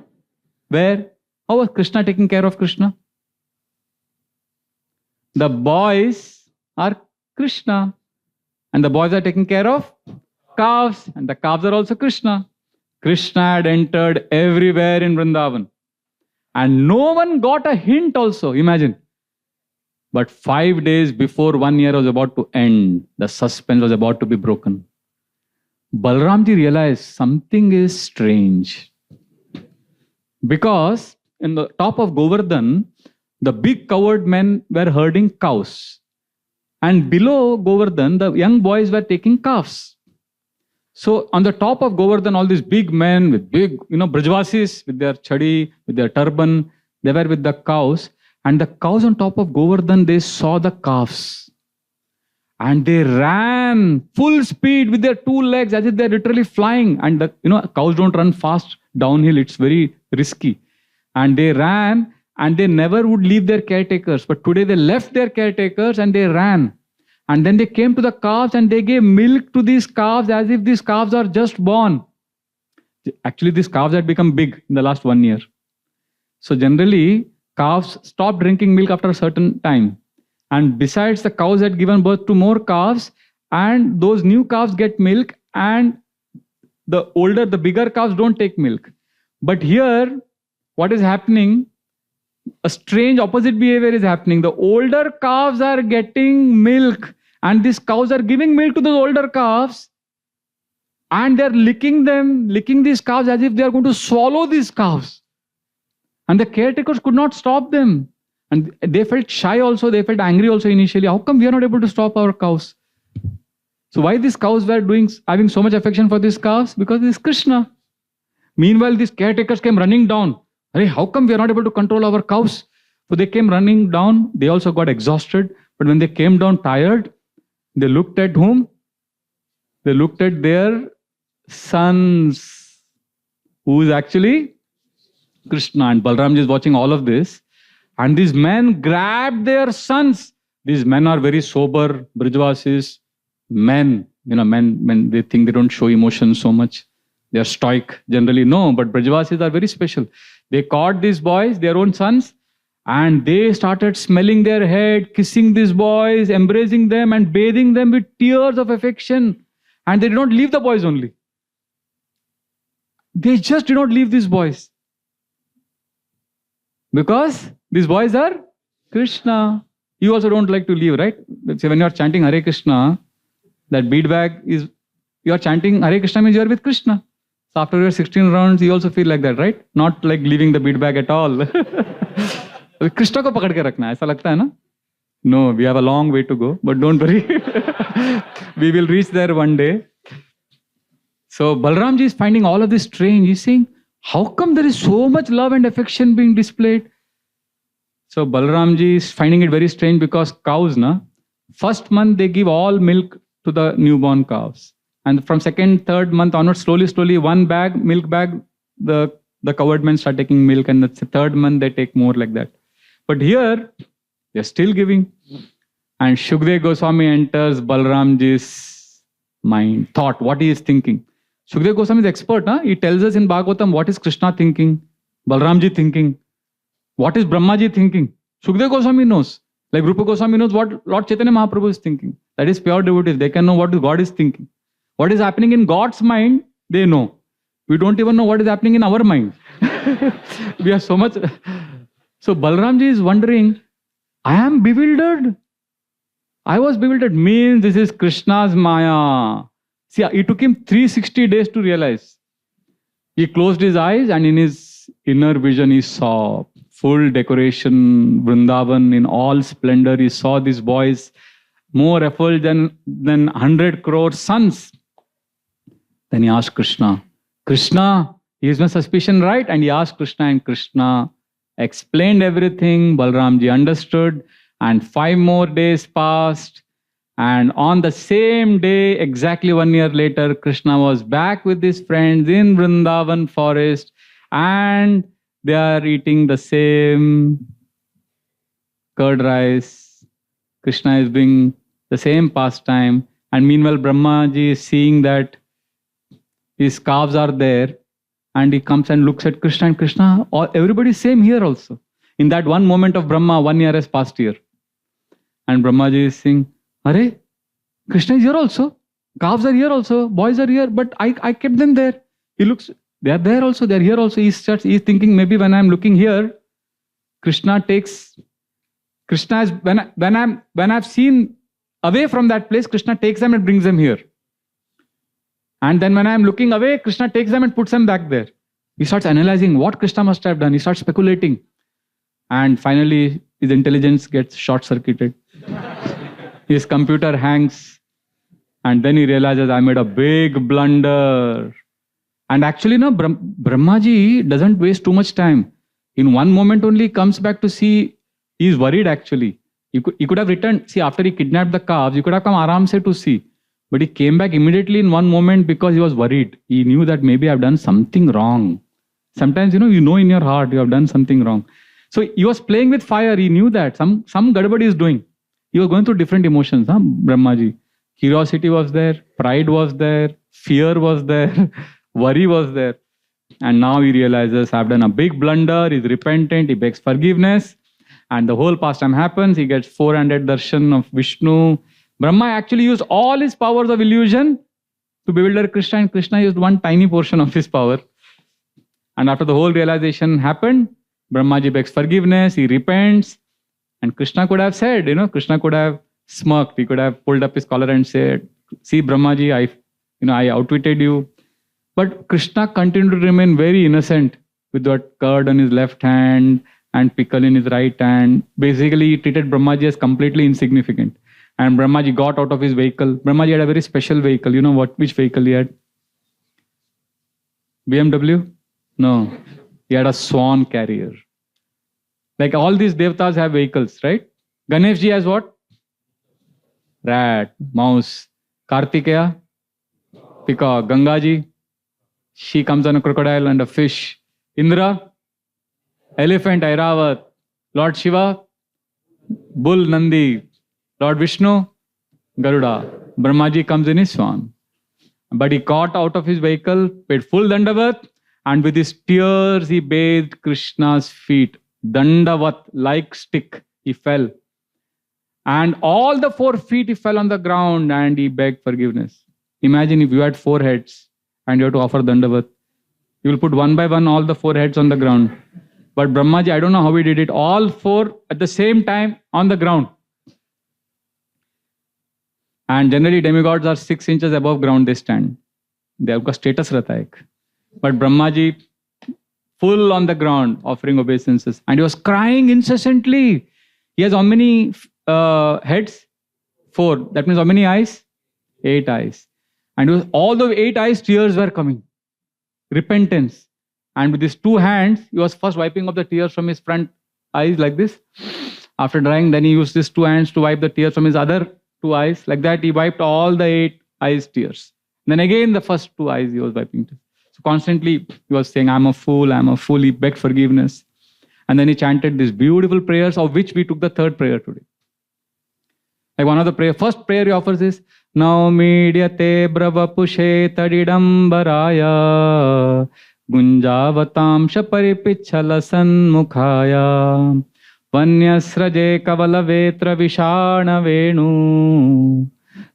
Where? How was Krishna taking care of Krishna? The boys are Krishna. And the boys are taking care of calves. And the calves are also Krishna. Krishna had entered everywhere in Vrindavan. And no one got a hint also, imagine. But 5 days before 1 year was about to end, the suspense was about to be broken. Balramji realized something is strange. Because in the top of Govardhan, the big covered men were herding cows. And below Govardhan, the young boys were taking calves. So on the top of Govardhan, all these big men with big, Brajvasis with their chadi, with their turban, they were with the cows. And the cows on top of Govardhan, they saw the calves. And they ran full speed with their 2 legs as if they're literally flying. And cows don't run fast downhill. It's very risky. And they ran and they never would leave their caretakers. But today they left their caretakers and they ran. And then they came to the calves and they gave milk to these calves as if these calves are just born. Actually, these calves had become big in the last 1 year. So generally, calves stop drinking milk after a certain time. And besides, the cows had given birth to more calves, and those new calves get milk, and the bigger calves don't take milk. But here, what is happening? A strange opposite behavior is happening. The older calves are getting milk, and these cows are giving milk to those older calves, and they're licking these calves as if they are going to swallow these calves. And the caretakers could not stop them. And they felt shy also, they felt angry also initially. How come we are not able to stop our cows? So why these cows were having so much affection for these calves? Because this is Krishna. Meanwhile, these caretakers came running down. Hey, how come we are not able to control our cows? So they came running down. They also got exhausted. But when they came down tired, they looked at whom? They looked at their sons, who is actually Krishna. And Balramji is watching all of this. And these men grabbed their sons. These men are very sober, Brijvasis, men. Men, they think they don't show emotion so much. They are stoic generally. No, but Brijvasis are very special. They caught these boys, their own sons, and they started smelling their head, kissing these boys, embracing them and bathing them with tears of affection. And they did not leave the boys only. They just did not leave these boys. Because these boys are Krishna. You also don't like to leave, right? So when you are chanting Hare Krishna, that bead bag is, you are chanting Hare Krishna means you are with Krishna. So after your 16 rounds, you also feel like that, right? Not like leaving the bead bag at all. Krishna ko pakad ke rakhna, aisa lagta hai na? No, we have a long way to go, but don't worry. We will reach there one day. So Balramji is finding all of this strange. He's saying, how come there is so much love and affection being displayed? So Balramji is finding it very strange because cows, first month they give all milk to the newborn calves. And from second, third month onwards, slowly, one bag, milk bag, the covered men start taking milk, and the third month they take more like that. But here, they're still giving. And Shukdev Goswami enters Balramji's mind, thought, what he is thinking. Shukdev Goswami is expert, he tells us in Bhagavatam what is Krishna thinking, Balramji thinking, what is Brahmaji thinking. Shukdev Goswami knows. Like Rupa Goswami knows what Lord Chaitanya Mahaprabhu is thinking. That is pure devotees. They can know what God is thinking. What is happening in God's mind, they know. We don't even know what is happening in our mind. We are so much. So Balramji is wondering, I am bewildered. I was bewildered. Means this is Krishna's Maya. See, it took him 360 days to realize. He closed his eyes and in his inner vision he saw full decoration, Vrindavan in all splendor. He saw these boys more effulgent than 100 crore suns. Then he asked Krishna, Krishna, is my suspicion right? And he asked Krishna, and Krishna explained everything. Balramji understood, and 5 more days passed. And on the same day, exactly 1 year later, Krishna was back with his friends in Vrindavan forest, and they are eating the same curd rice. Krishna is doing the same pastime. And meanwhile, Brahmaji is seeing that his calves are there, and he comes and looks at Krishna, and Krishna, everybody is same here also. In that one moment of Brahma, 1 year has passed here. And Brahmaji is saying, Are, Krishna is here also. Calves are here also. Boys are here, but I kept them there. He looks, they are there also, they are here also. He's thinking, maybe when I'm looking here, Krishna is, when I've seen away from that place, Krishna takes them and brings them here. And then when I'm looking away, Krishna takes them and puts them back there. He starts analyzing what Krishna must have done. He starts speculating. And finally, his intelligence gets short-circuited. His computer hangs. And then he realizes, I made a big blunder. And actually, no, Brahmaji doesn't waste too much time. In one moment only, he comes back to see, he's worried actually. He could have returned. See, after he kidnapped the calves, he could have come aram se to see. But he came back immediately in one moment because he was worried. He knew that maybe I've done something wrong. Sometimes, you know in your heart you have done something wrong. So he was playing with fire. He knew that some gadbadi is doing. He was going through different emotions, Brahmaji. Curiosity was there, pride was there, fear was there, worry was there. And now he realizes, I've done a big blunder. He's repentant. He begs forgiveness. And the whole pastime happens. He gets 400 darshan of Vishnu. Brahma actually used all his powers of illusion to bewilder Krishna, and Krishna used one tiny portion of his power. And after the whole realization happened, Brahmaji begs forgiveness, he repents, and Krishna could have said, Krishna could have smirked, he could have pulled up his collar and said, see Brahmaji, I outwitted you. But Krishna continued to remain very innocent with that curd on his left hand and pickle in his right hand. Basically, he treated Brahmaji as completely insignificant. And Brahmaji got out of his vehicle. Brahmaji had a very special vehicle. You know which vehicle he had? BMW? No. He had a swan carrier. Like all these devatas have vehicles, right? Ganeshji has what? Rat, mouse. Kartikeya? Peacock. Gangaji? She comes on a crocodile and a fish. Indra? Elephant, Airavat. Lord Shiva? Bull, Nandi. Lord Vishnu, Garuda. Brahmaji comes in his swan. But he got out of his vehicle, paid full dandavat, and with his tears he bathed Krishna's feet. Dandavat, like stick, he fell. And all the 4 feet he fell on the ground and he begged forgiveness. Imagine if you had 4 heads and you have to offer dandavat. You will put one by one all the 4 heads on the ground. But Brahmaji, I don't know how he did it, all 4 at the same time on the ground. And generally demigods are 6 inches above ground they stand. Their status rehta hai. But Brahmaji, full on the ground, offering obeisances. And he was crying incessantly. He has how many heads? 4. That means how many eyes? 8 eyes. And all the 8 eyes, tears were coming. Repentance. And with his 2 hands, he was first wiping off the tears from his front eyes like this. After drying, then he used his 2 hands to wipe the tears from his other 2 eyes. Like that, he wiped all the 8 eyes' tears. Then again, the first 2 eyes he was wiping. So constantly, he was saying, I'm a fool, I'm a fool. He begged forgiveness. And then he chanted these beautiful prayers, of which we took the 3rd prayer today. Like one of the first prayer he offers is, Naumidiyate bravapushe tadidambaraya gunjavatamsha paripichalasan mukhaya Vanyasraje kavalavetra vishana venu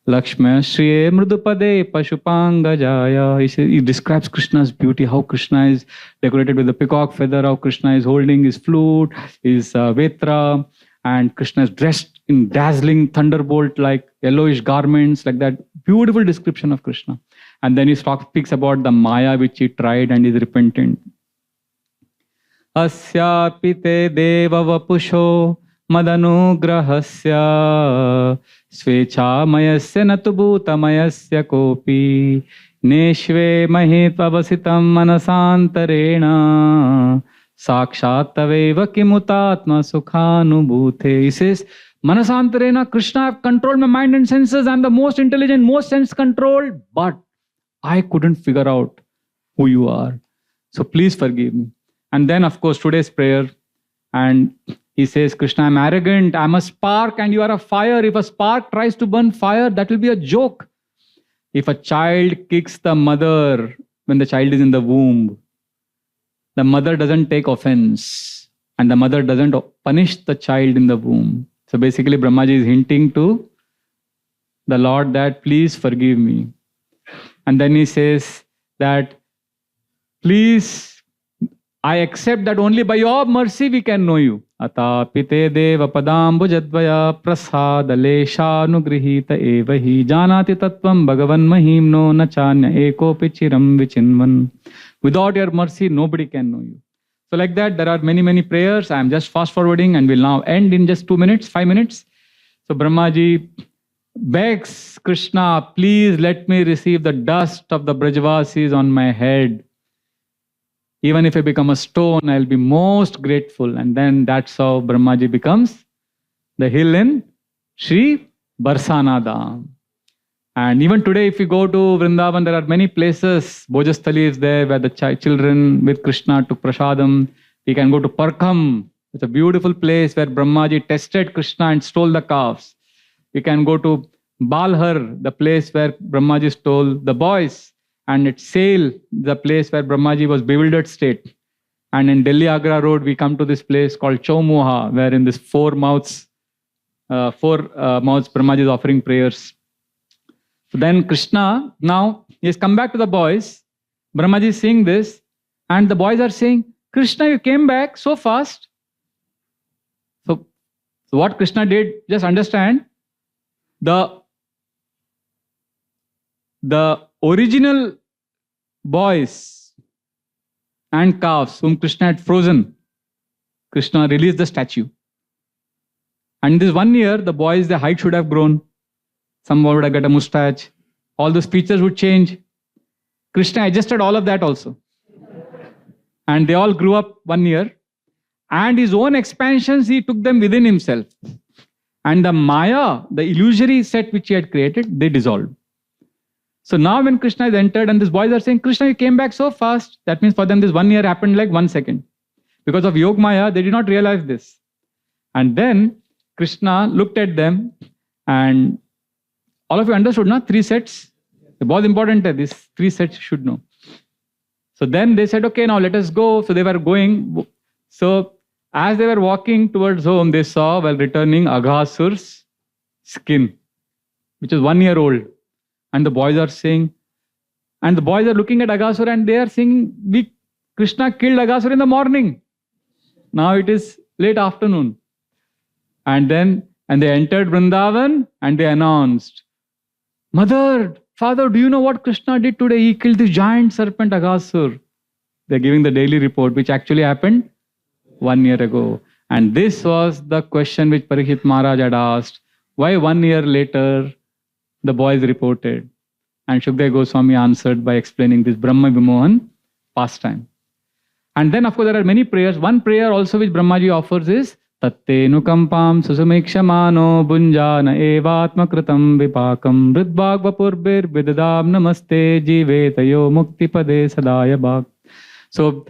Lakshmya Shriye Mridupade Pashupangajaya. He describes Krishna's beauty, how Krishna is decorated with the peacock feather, how Krishna is holding his flute, his vetra, and Krishna is dressed in dazzling thunderbolt, like yellowish garments, like that. Beautiful description of Krishna. And then he speaks about the Maya which he tried and is repentant. Asyapi te deva vapusho madanugrahasya svechamayasya natubhutamayasya kopi neshve mahitavasitam manasantarena sakshat taveva kimutatma sukhanubhute. He says, Manasantarena, Krishna, I've controlled my mind and senses. I'm the most intelligent, most sense controlled, but I couldn't figure out who you are. So please forgive me. And then, of course, today's prayer. And he says, Krishna, I'm arrogant. I'm a spark and you are a fire. If a spark tries to burn fire, that will be a joke. If a child kicks the mother when the child is in the womb, the mother doesn't take offense and the mother doesn't punish the child in the womb. So basically, Brahmaji is hinting to the Lord that, please forgive me. And then he says that, please, I accept that only by your mercy we can know you. Atapite deva padambujadvaya prasadalesha nugrihita evahi janati tattvam bhagavan mahimno nachanya ekopi chiram vichinvan. Without your mercy, nobody can know you. So like that, there are many, many prayers. I am just fast forwarding and will now end in just 2 minutes, 5 minutes. So Brahmaji begs Krishna, please let me receive the dust of the Brajavasis on my head. Even if I become a stone, I'll be most grateful. And then that's how Brahmaji becomes the hill in Sri Barsana Dham. And even today, if you go to Vrindavan, there are many places. Bhojasthali is there where the children with Krishna took prasadam. We can go to Parkham. It's a beautiful place where Brahmaji tested Krishna and stole the calves. We can go to Balhar, the place where Brahmaji stole the boys. And at Sale, the place where Brahmaji was bewildered state. And in Delhi Agra Road, we come to this place called Chaumoha, where in this four mouths, Brahmaji is offering prayers. So then Krishna, now he has come back to the boys. Brahmaji is seeing this. And the boys are saying, Krishna, you came back so fast. So what Krishna did, just understand, the original boys and calves whom Krishna had frozen, Krishna released the statue. And in this 1 year, the boys, their height should have grown. Some would have got a mustache. All those features would change. Krishna adjusted all of that also. And they all grew up 1 year. And his own expansions, he took them within himself. And the Maya, the illusory set which he had created, they dissolved. So now when Krishna has entered and these boys are saying, Krishna, you came back so fast. That means for them this 1 year happened like 1 second. Because of Yog Maya, they did not realize this. And then Krishna looked at them and all of you understood, no? 3 sets. It was important that these 3 sets should know. So then they said, okay, now let us go. So they were going. So as they were walking towards home, they saw while returning Aghasur's skin, which is 1 year old. And the boys are saying, and the boys are looking at Aghasur and they are saying, Krishna killed Aghasur in the morning. Now it is late afternoon. And they entered Vrindavan and they announced, Mother, Father, do you know what Krishna did today? He killed this giant serpent Aghasur. They're giving the daily report, which actually happened 1 year ago. And this was the question which Parikshit Maharaj had asked. Why 1 year later the boys reported? And Shukdev Goswami answered by explaining this Brahma Vimohan pastime. And then of course there are many prayers. One prayer also which Brahmaji offers is Tatte nukampam susumekshamano bunjana evatma kritam vipakam ridbhag vapurbir vidadam namaste jivetayo muktipade sadaya bhag. So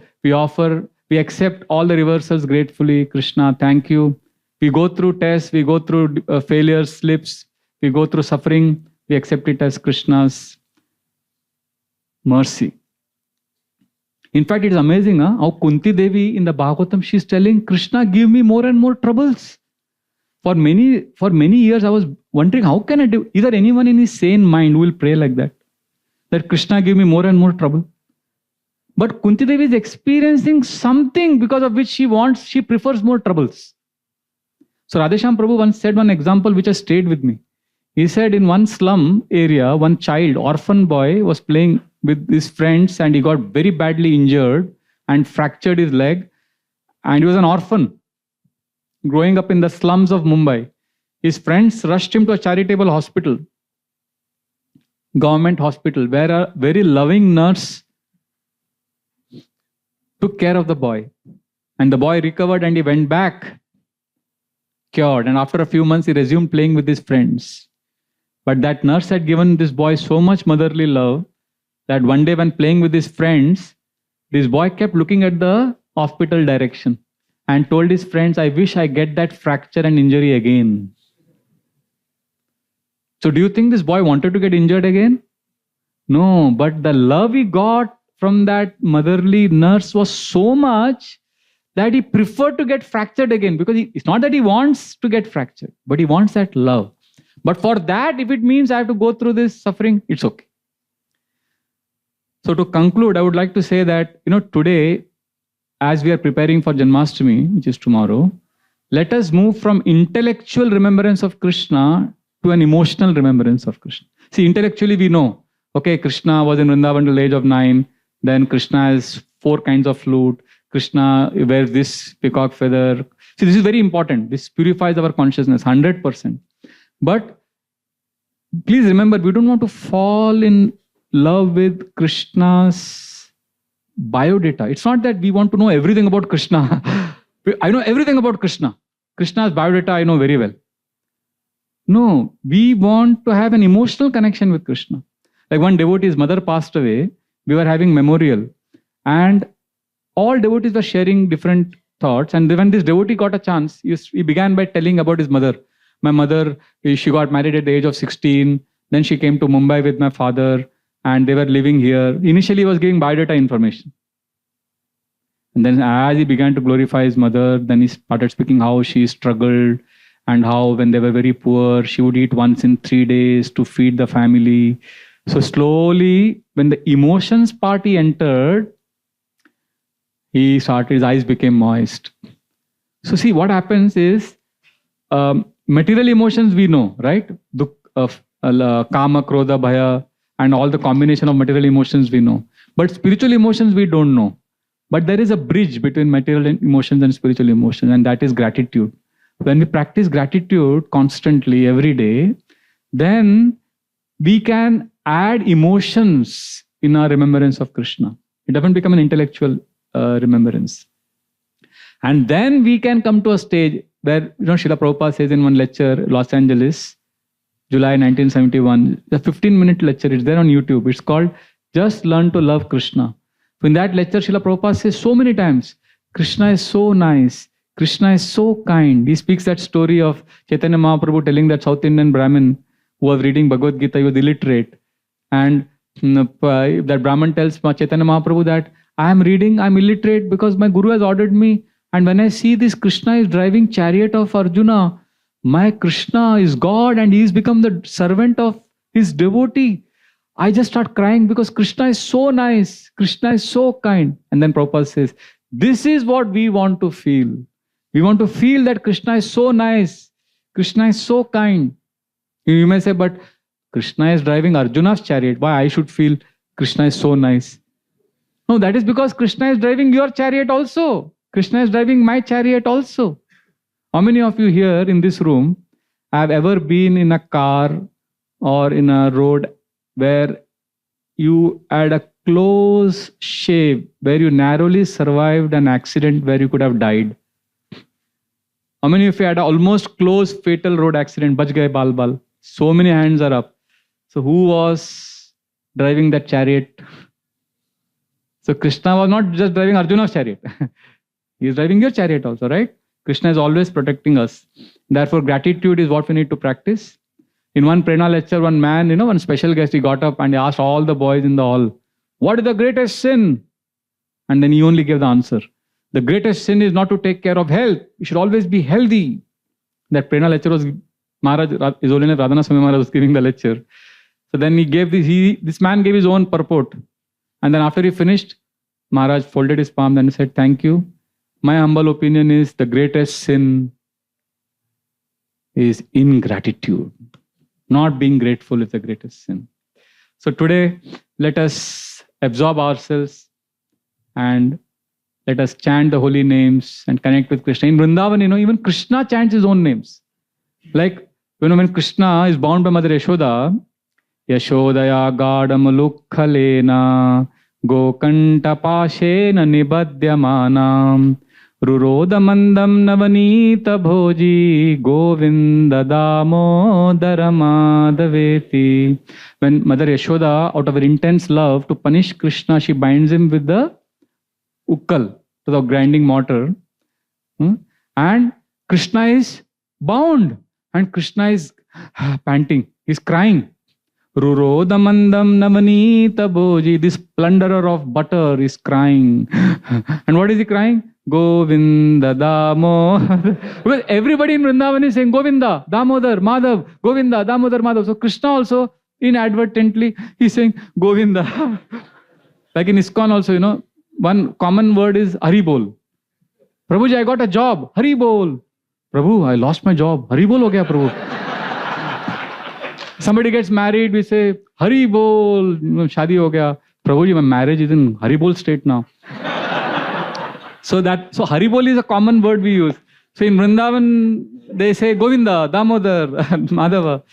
we accept all the reversals gratefully. Krishna, thank you. We go through tests, we go through failures, slips, we go through suffering. We accept it as Krishna's mercy. In fact, it is amazing how Kunti Devi in the Bhagavatam, she is telling, Krishna, give me more and more troubles. For many years, I was wondering, how can I do? Is there anyone in his sane mind who will pray like that? That Krishna, give me more and more trouble. But Kunti Devi is experiencing something because of which she prefers more troubles. So Radheshyam Prabhu once said one example which has stayed with me. He said in one slum area, one child, orphan boy, was playing with his friends and he got very badly injured and fractured his leg. And he was an orphan growing up in the slums of Mumbai. His friends rushed him to a charitable hospital, government hospital, where a very loving nurse took care of the boy. And the boy recovered and he went back cured. And after a few months, he resumed playing with his friends. But that nurse had given this boy so much motherly love that one day when playing with his friends, this boy kept looking at the hospital direction and told his friends, I wish I get that fracture and injury again. So do you think this boy wanted to get injured again? No, but the love he got from that motherly nurse was so much that he preferred to get fractured again, because it's not that he wants to get fractured, but he wants that love. But for that, if it means I have to go through this suffering, it's okay. So to conclude, I would like to say that, today, as we are preparing for Janmashtami, which is tomorrow, let us move from intellectual remembrance of Krishna to an emotional remembrance of Krishna. See, intellectually we know, okay, Krishna was in Vrindavan till the age of 9, then Krishna has 4 kinds of flute, Krishna wears this peacock feather. See, this is very important. This purifies our consciousness 100%. But please remember, we don't want to fall in love with Krishna's biodata. It's not that we want to know everything about Krishna. I know everything about Krishna. Krishna's biodata I know very well. No, we want to have an emotional connection with Krishna. Like one devotee's mother passed away, we were having memorial, and all devotees were sharing different thoughts. And when this devotee got a chance, he began by telling about his mother. My mother, she got married at the age of 16. Then she came to Mumbai with my father and they were living here. Initially, he was giving biodata information. And then as he began to glorify his mother, then he started speaking how she struggled and how when they were very poor, she would eat once in 3 days to feed the family. So slowly, when the emotions part he entered, his eyes became moist. So see, what happens is, material emotions we know, right? Kama, Krodha, Bhaya, and all the combination of material emotions we know. But spiritual emotions we don't know. But there is a bridge between material emotions and spiritual emotions, and that is gratitude. When we practice gratitude constantly, every day, then we can add emotions in our remembrance of Krishna. It doesn't become an intellectual remembrance. And then we can come to a stage where, Srila Prabhupada says in one lecture, Los Angeles, July 1971, the 15-minute lecture, it's there on YouTube. It's called Just Learn to Love Krishna. So in that lecture, Srila Prabhupada says so many times, Krishna is so nice, Krishna is so kind. He speaks that story of Chaitanya Mahaprabhu telling that South Indian Brahmin who was reading Bhagavad Gita, he was illiterate. And that Brahmin tells Chaitanya Mahaprabhu that I'm illiterate because my Guru has ordered me. And when I see this Krishna is driving chariot of Arjuna, my Krishna is God and he has become the servant of his devotee. I just start crying because Krishna is so nice. Krishna is so kind. And then Prabhupada says, this is what we want to feel. We want to feel that Krishna is so nice. Krishna is so kind. You may say, but Krishna is driving Arjuna's chariot. Why I should feel Krishna is so nice? No, that is because Krishna is driving your chariot also. Krishna is driving my chariot also. How many of you here in this room have ever been in a car or in a road where you had a close shave, where you narrowly survived an accident where you could have died? How many of you had an almost close fatal road accident? Bach gaye bal bal. So many hands are up. So who was driving that chariot? So Krishna was not just driving Arjuna's chariot. He is driving your chariot also, right? Krishna is always protecting us. Therefore, gratitude is what we need to practice. In one Prerna lecture, one man, one special guest, he got up and he asked all the boys in the hall, what is the greatest sin? And then he only gave the answer. The greatest sin is not to take care of health. You should always be healthy. That Prerna lecture was Maharaj, His Holiness Radhana Swami Maharaj was giving the lecture. So then he gave this man gave his own purport. And then after he finished, Maharaj folded his palm and said, thank you. My humble opinion is the greatest sin is ingratitude. Not being grateful is the greatest sin. So today, let us absorb ourselves and let us chant the holy names and connect with Krishna. In Vrindavan, even Krishna chants his own names. Like, when Krishna is bound by Mother Yashoda, Yashodaya Gadamulukhalena Gokanta Pashena Nibadhyamanam Rurodamandam Navanita Bhoji Govinda Damodara Madhaveti. When Mother Yashoda, out of her intense love to punish Krishna, she binds him with the ukkal, to the grinding mortar. And Krishna is bound. And Krishna is panting. He's crying. Rurodamandam Navanita Bhoji. This plunderer of butter is crying. And what is he crying? Govinda Damodar. Because everybody in Vrindavan is saying Govinda, Damodar, Madhav, Govinda, Damodar, Madhav. So Krishna also inadvertently he's saying Govinda. Like in ISKCON also, one common word is Haribol. Prabhuji, I got a job. Haribol. Prabhu, I lost my job. Haribol ho gaya, Prabhu. Somebody gets married, we say, Haribol, shadi ho gaya. Prabhuji, my marriage is in Haribol state now. So Haribol is a common word we use. So in Vrindavan, they say Govinda, Damodar, Madhava.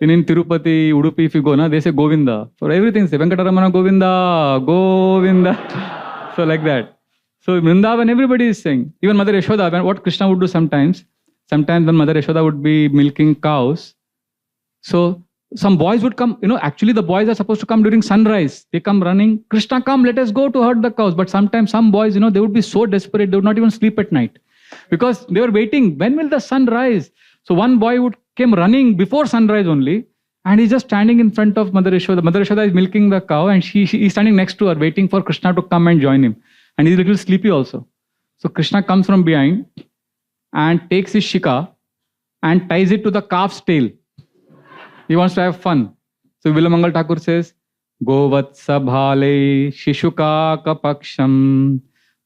In Tirupati, Udupi, if you go, they say Govinda. For everything, say Venkataramana Govinda, Govinda. So like that. So in Vrindavan, everybody is saying. Even Mother Yashoda, what Krishna would do sometimes when Mother Yashoda would be milking cows, so some boys would come, actually the boys are supposed to come during sunrise. They come running, Krishna, come, let us go to herd the cows. But sometimes some boys, they would be so desperate, they would not even sleep at night. Because they were waiting, when will the sun rise? So one boy came running before sunrise only, and he's just standing in front of Mother Yashoda. Mother Yashoda is milking the cow, and he's standing next to her, waiting for Krishna to come and join him. And he's a little sleepy also. So Krishna comes from behind and takes his shika and ties it to the calf's tail. He wants to have fun. So Vilamangal Thakur says, Govatsa bhale shishuka kapaksham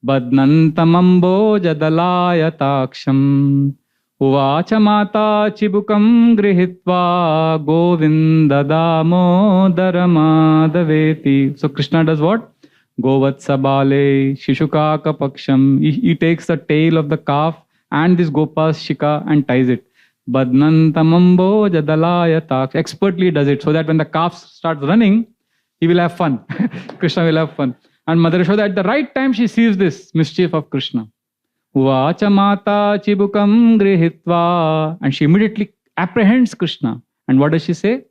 badnantamambo jadalaya taksham uvacha mata chibukam grihitva govinda damodara madhaveti. So Krishna does what? Govatsa bhale shishuka kapaksham. He takes the tail of the calf and this Gopa's shika and ties it. Badnantamambo jadalaya taksh. Expertly does it so that when the calf starts running, he will have fun. Krishna will have fun. And Mother Yashoda, at the right time, she sees this mischief of Krishna. Uvacha mata chibukam grihitva. And she immediately apprehends Krishna. And what does she say?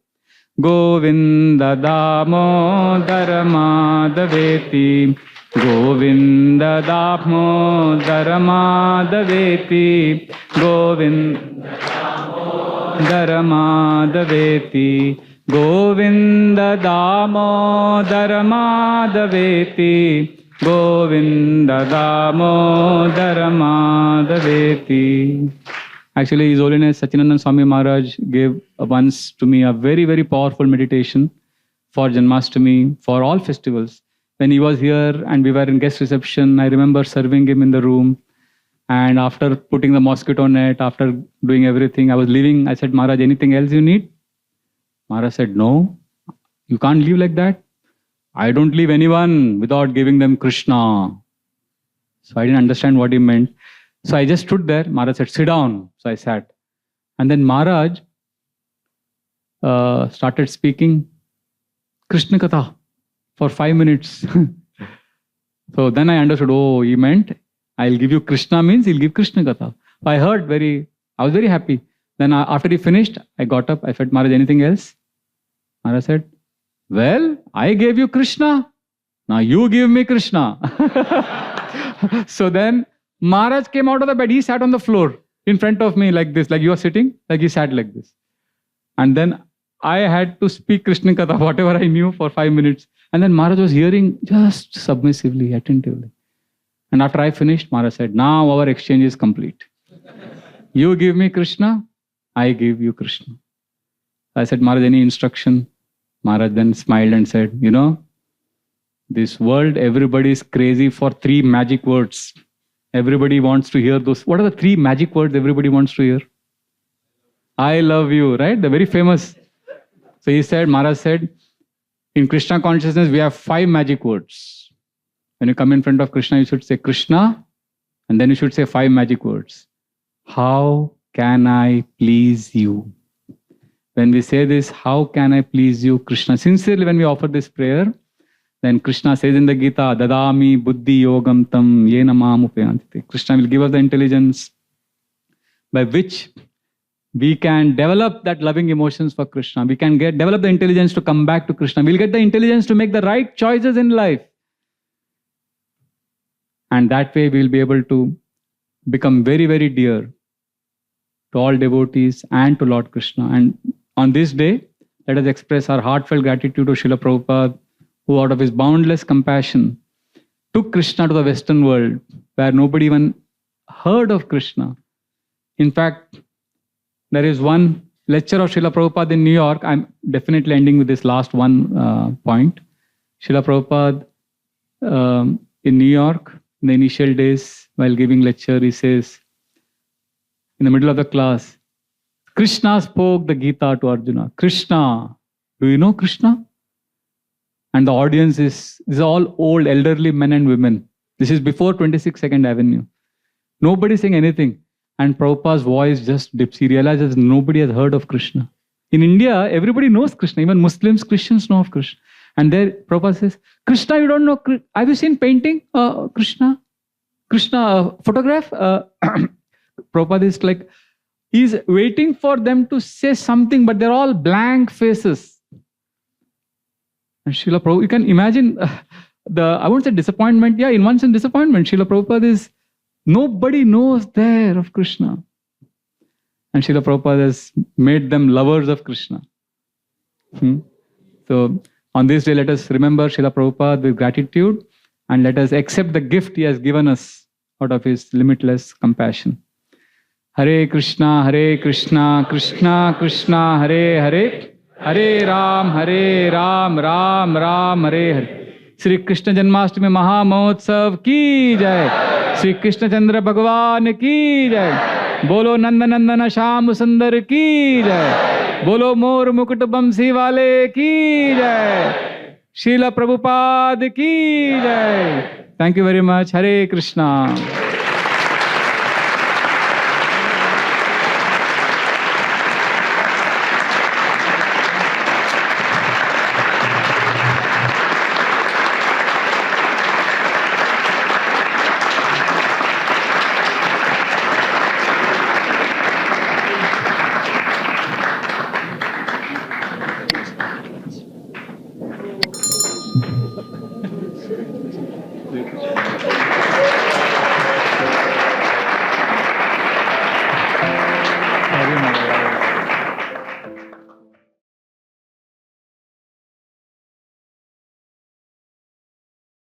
Govinda damodara madhaveti. Govinda damodara madhaveti. Govinda damodara madhaveti. Govinda damodara madhaveti. Govinda damodara madhaveti. Actually, His Holiness Sachinandan Swami Maharaj gave once to me a very, very powerful meditation for Janmashtami, for all festivals. When he was here and we were in guest reception, I remember serving him in the room. And after putting the mosquito net, after doing everything, I was leaving. I said, Maharaj, anything else you need? Maharaj said, no, you can't leave like that. I don't leave anyone without giving them Krishna. So I didn't understand what he meant. So I just stood there. Maharaj said, sit down. So I sat. And then Maharaj started speaking Krishna Katha for 5 minutes. So then I understood, oh, he meant I'll give you Krishna means he'll give Krishna Katha. I was very happy. Then after he finished, I got up. I said, Maharaj, anything else? Maharaj said, well, I gave you Krishna. Now you give me Krishna. So then Maharaj came out of the bed. He sat on the floor in front of me like this, like you are sitting, like he sat like this. And then I had to speak Krishna Katha, whatever I knew, for 5 minutes. And then Maharaj was hearing just submissively, attentively. And after I finished, Maharaj said, now our exchange is complete. You give me Krishna, I give you Krishna. I said, Maharaj, any instruction? Maharaj then smiled and said, this world, everybody is crazy for 3 magic words. Everybody wants to hear those. What are the 3 magic words everybody wants to hear? I love you, right? The very famous. So he said, Maharaj said, in Krishna consciousness, we have 5 magic words. When you come in front of Krishna, you should say Krishna, and then you should say 5 magic words. How can I please you? When we say this, how can I please you, Krishna? Sincerely, when we offer this prayer, then Krishna says in the Gita, Dadami buddhi yogam tam yena mam upayanti. Krishna will give us the intelligence by which we can develop that loving emotions for Krishna. We can develop the intelligence to come back to Krishna. We'll get the intelligence to make the right choices in life. And that way we'll be able to become very, very dear to all devotees and to Lord Krishna. And on this day, let us express our heartfelt gratitude to Srila Prabhupada, who out of his boundless compassion took Krishna to the Western world, where nobody even heard of Krishna. In fact, there is one lecture of Srila Prabhupada in New York. I'm definitely ending with this last one point. Srila Prabhupada in New York, in the initial days, while giving lecture, he says, in the middle of the class, Krishna spoke the Gita to Arjuna. Krishna, do you know Krishna? And the audience is all old, elderly men and women. This is before 26 Second Avenue. Nobody saying anything. And Prabhupada's voice just dips. He realizes nobody has heard of Krishna. In India, everybody knows Krishna. Even Muslims, Christians know of Krishna. And there Prabhupada says, Krishna, you don't know. Have you seen painting? Krishna? Krishna, photograph? Prabhupada is like, he's waiting for them to say something, but they're all blank faces. And Srila Prabhupada, you can imagine I won't say disappointment. Yeah, in one sense, disappointment. Srila Prabhupada is, nobody knows there of Krishna. And Srila Prabhupada has made them lovers of Krishna. So, on this day, let us remember Srila Prabhupada with gratitude and let us accept the gift he has given us out of his limitless compassion. Hare Krishna, Krishna Krishna, Hare Hare, Hare Ram, Ram Ram, Hare Hare. Shri Krishna Janmashtami Maha Mahotsav ki jai. Shri Krishna Chandra Bhagavan ki jai. Bolo Nanda Nandana Sham Sundar ki jai. Bolo Mor Mukut Bamsi Wale ki jai. Srila Prabhupada ki jai. Thank you very much. Hare Krishna.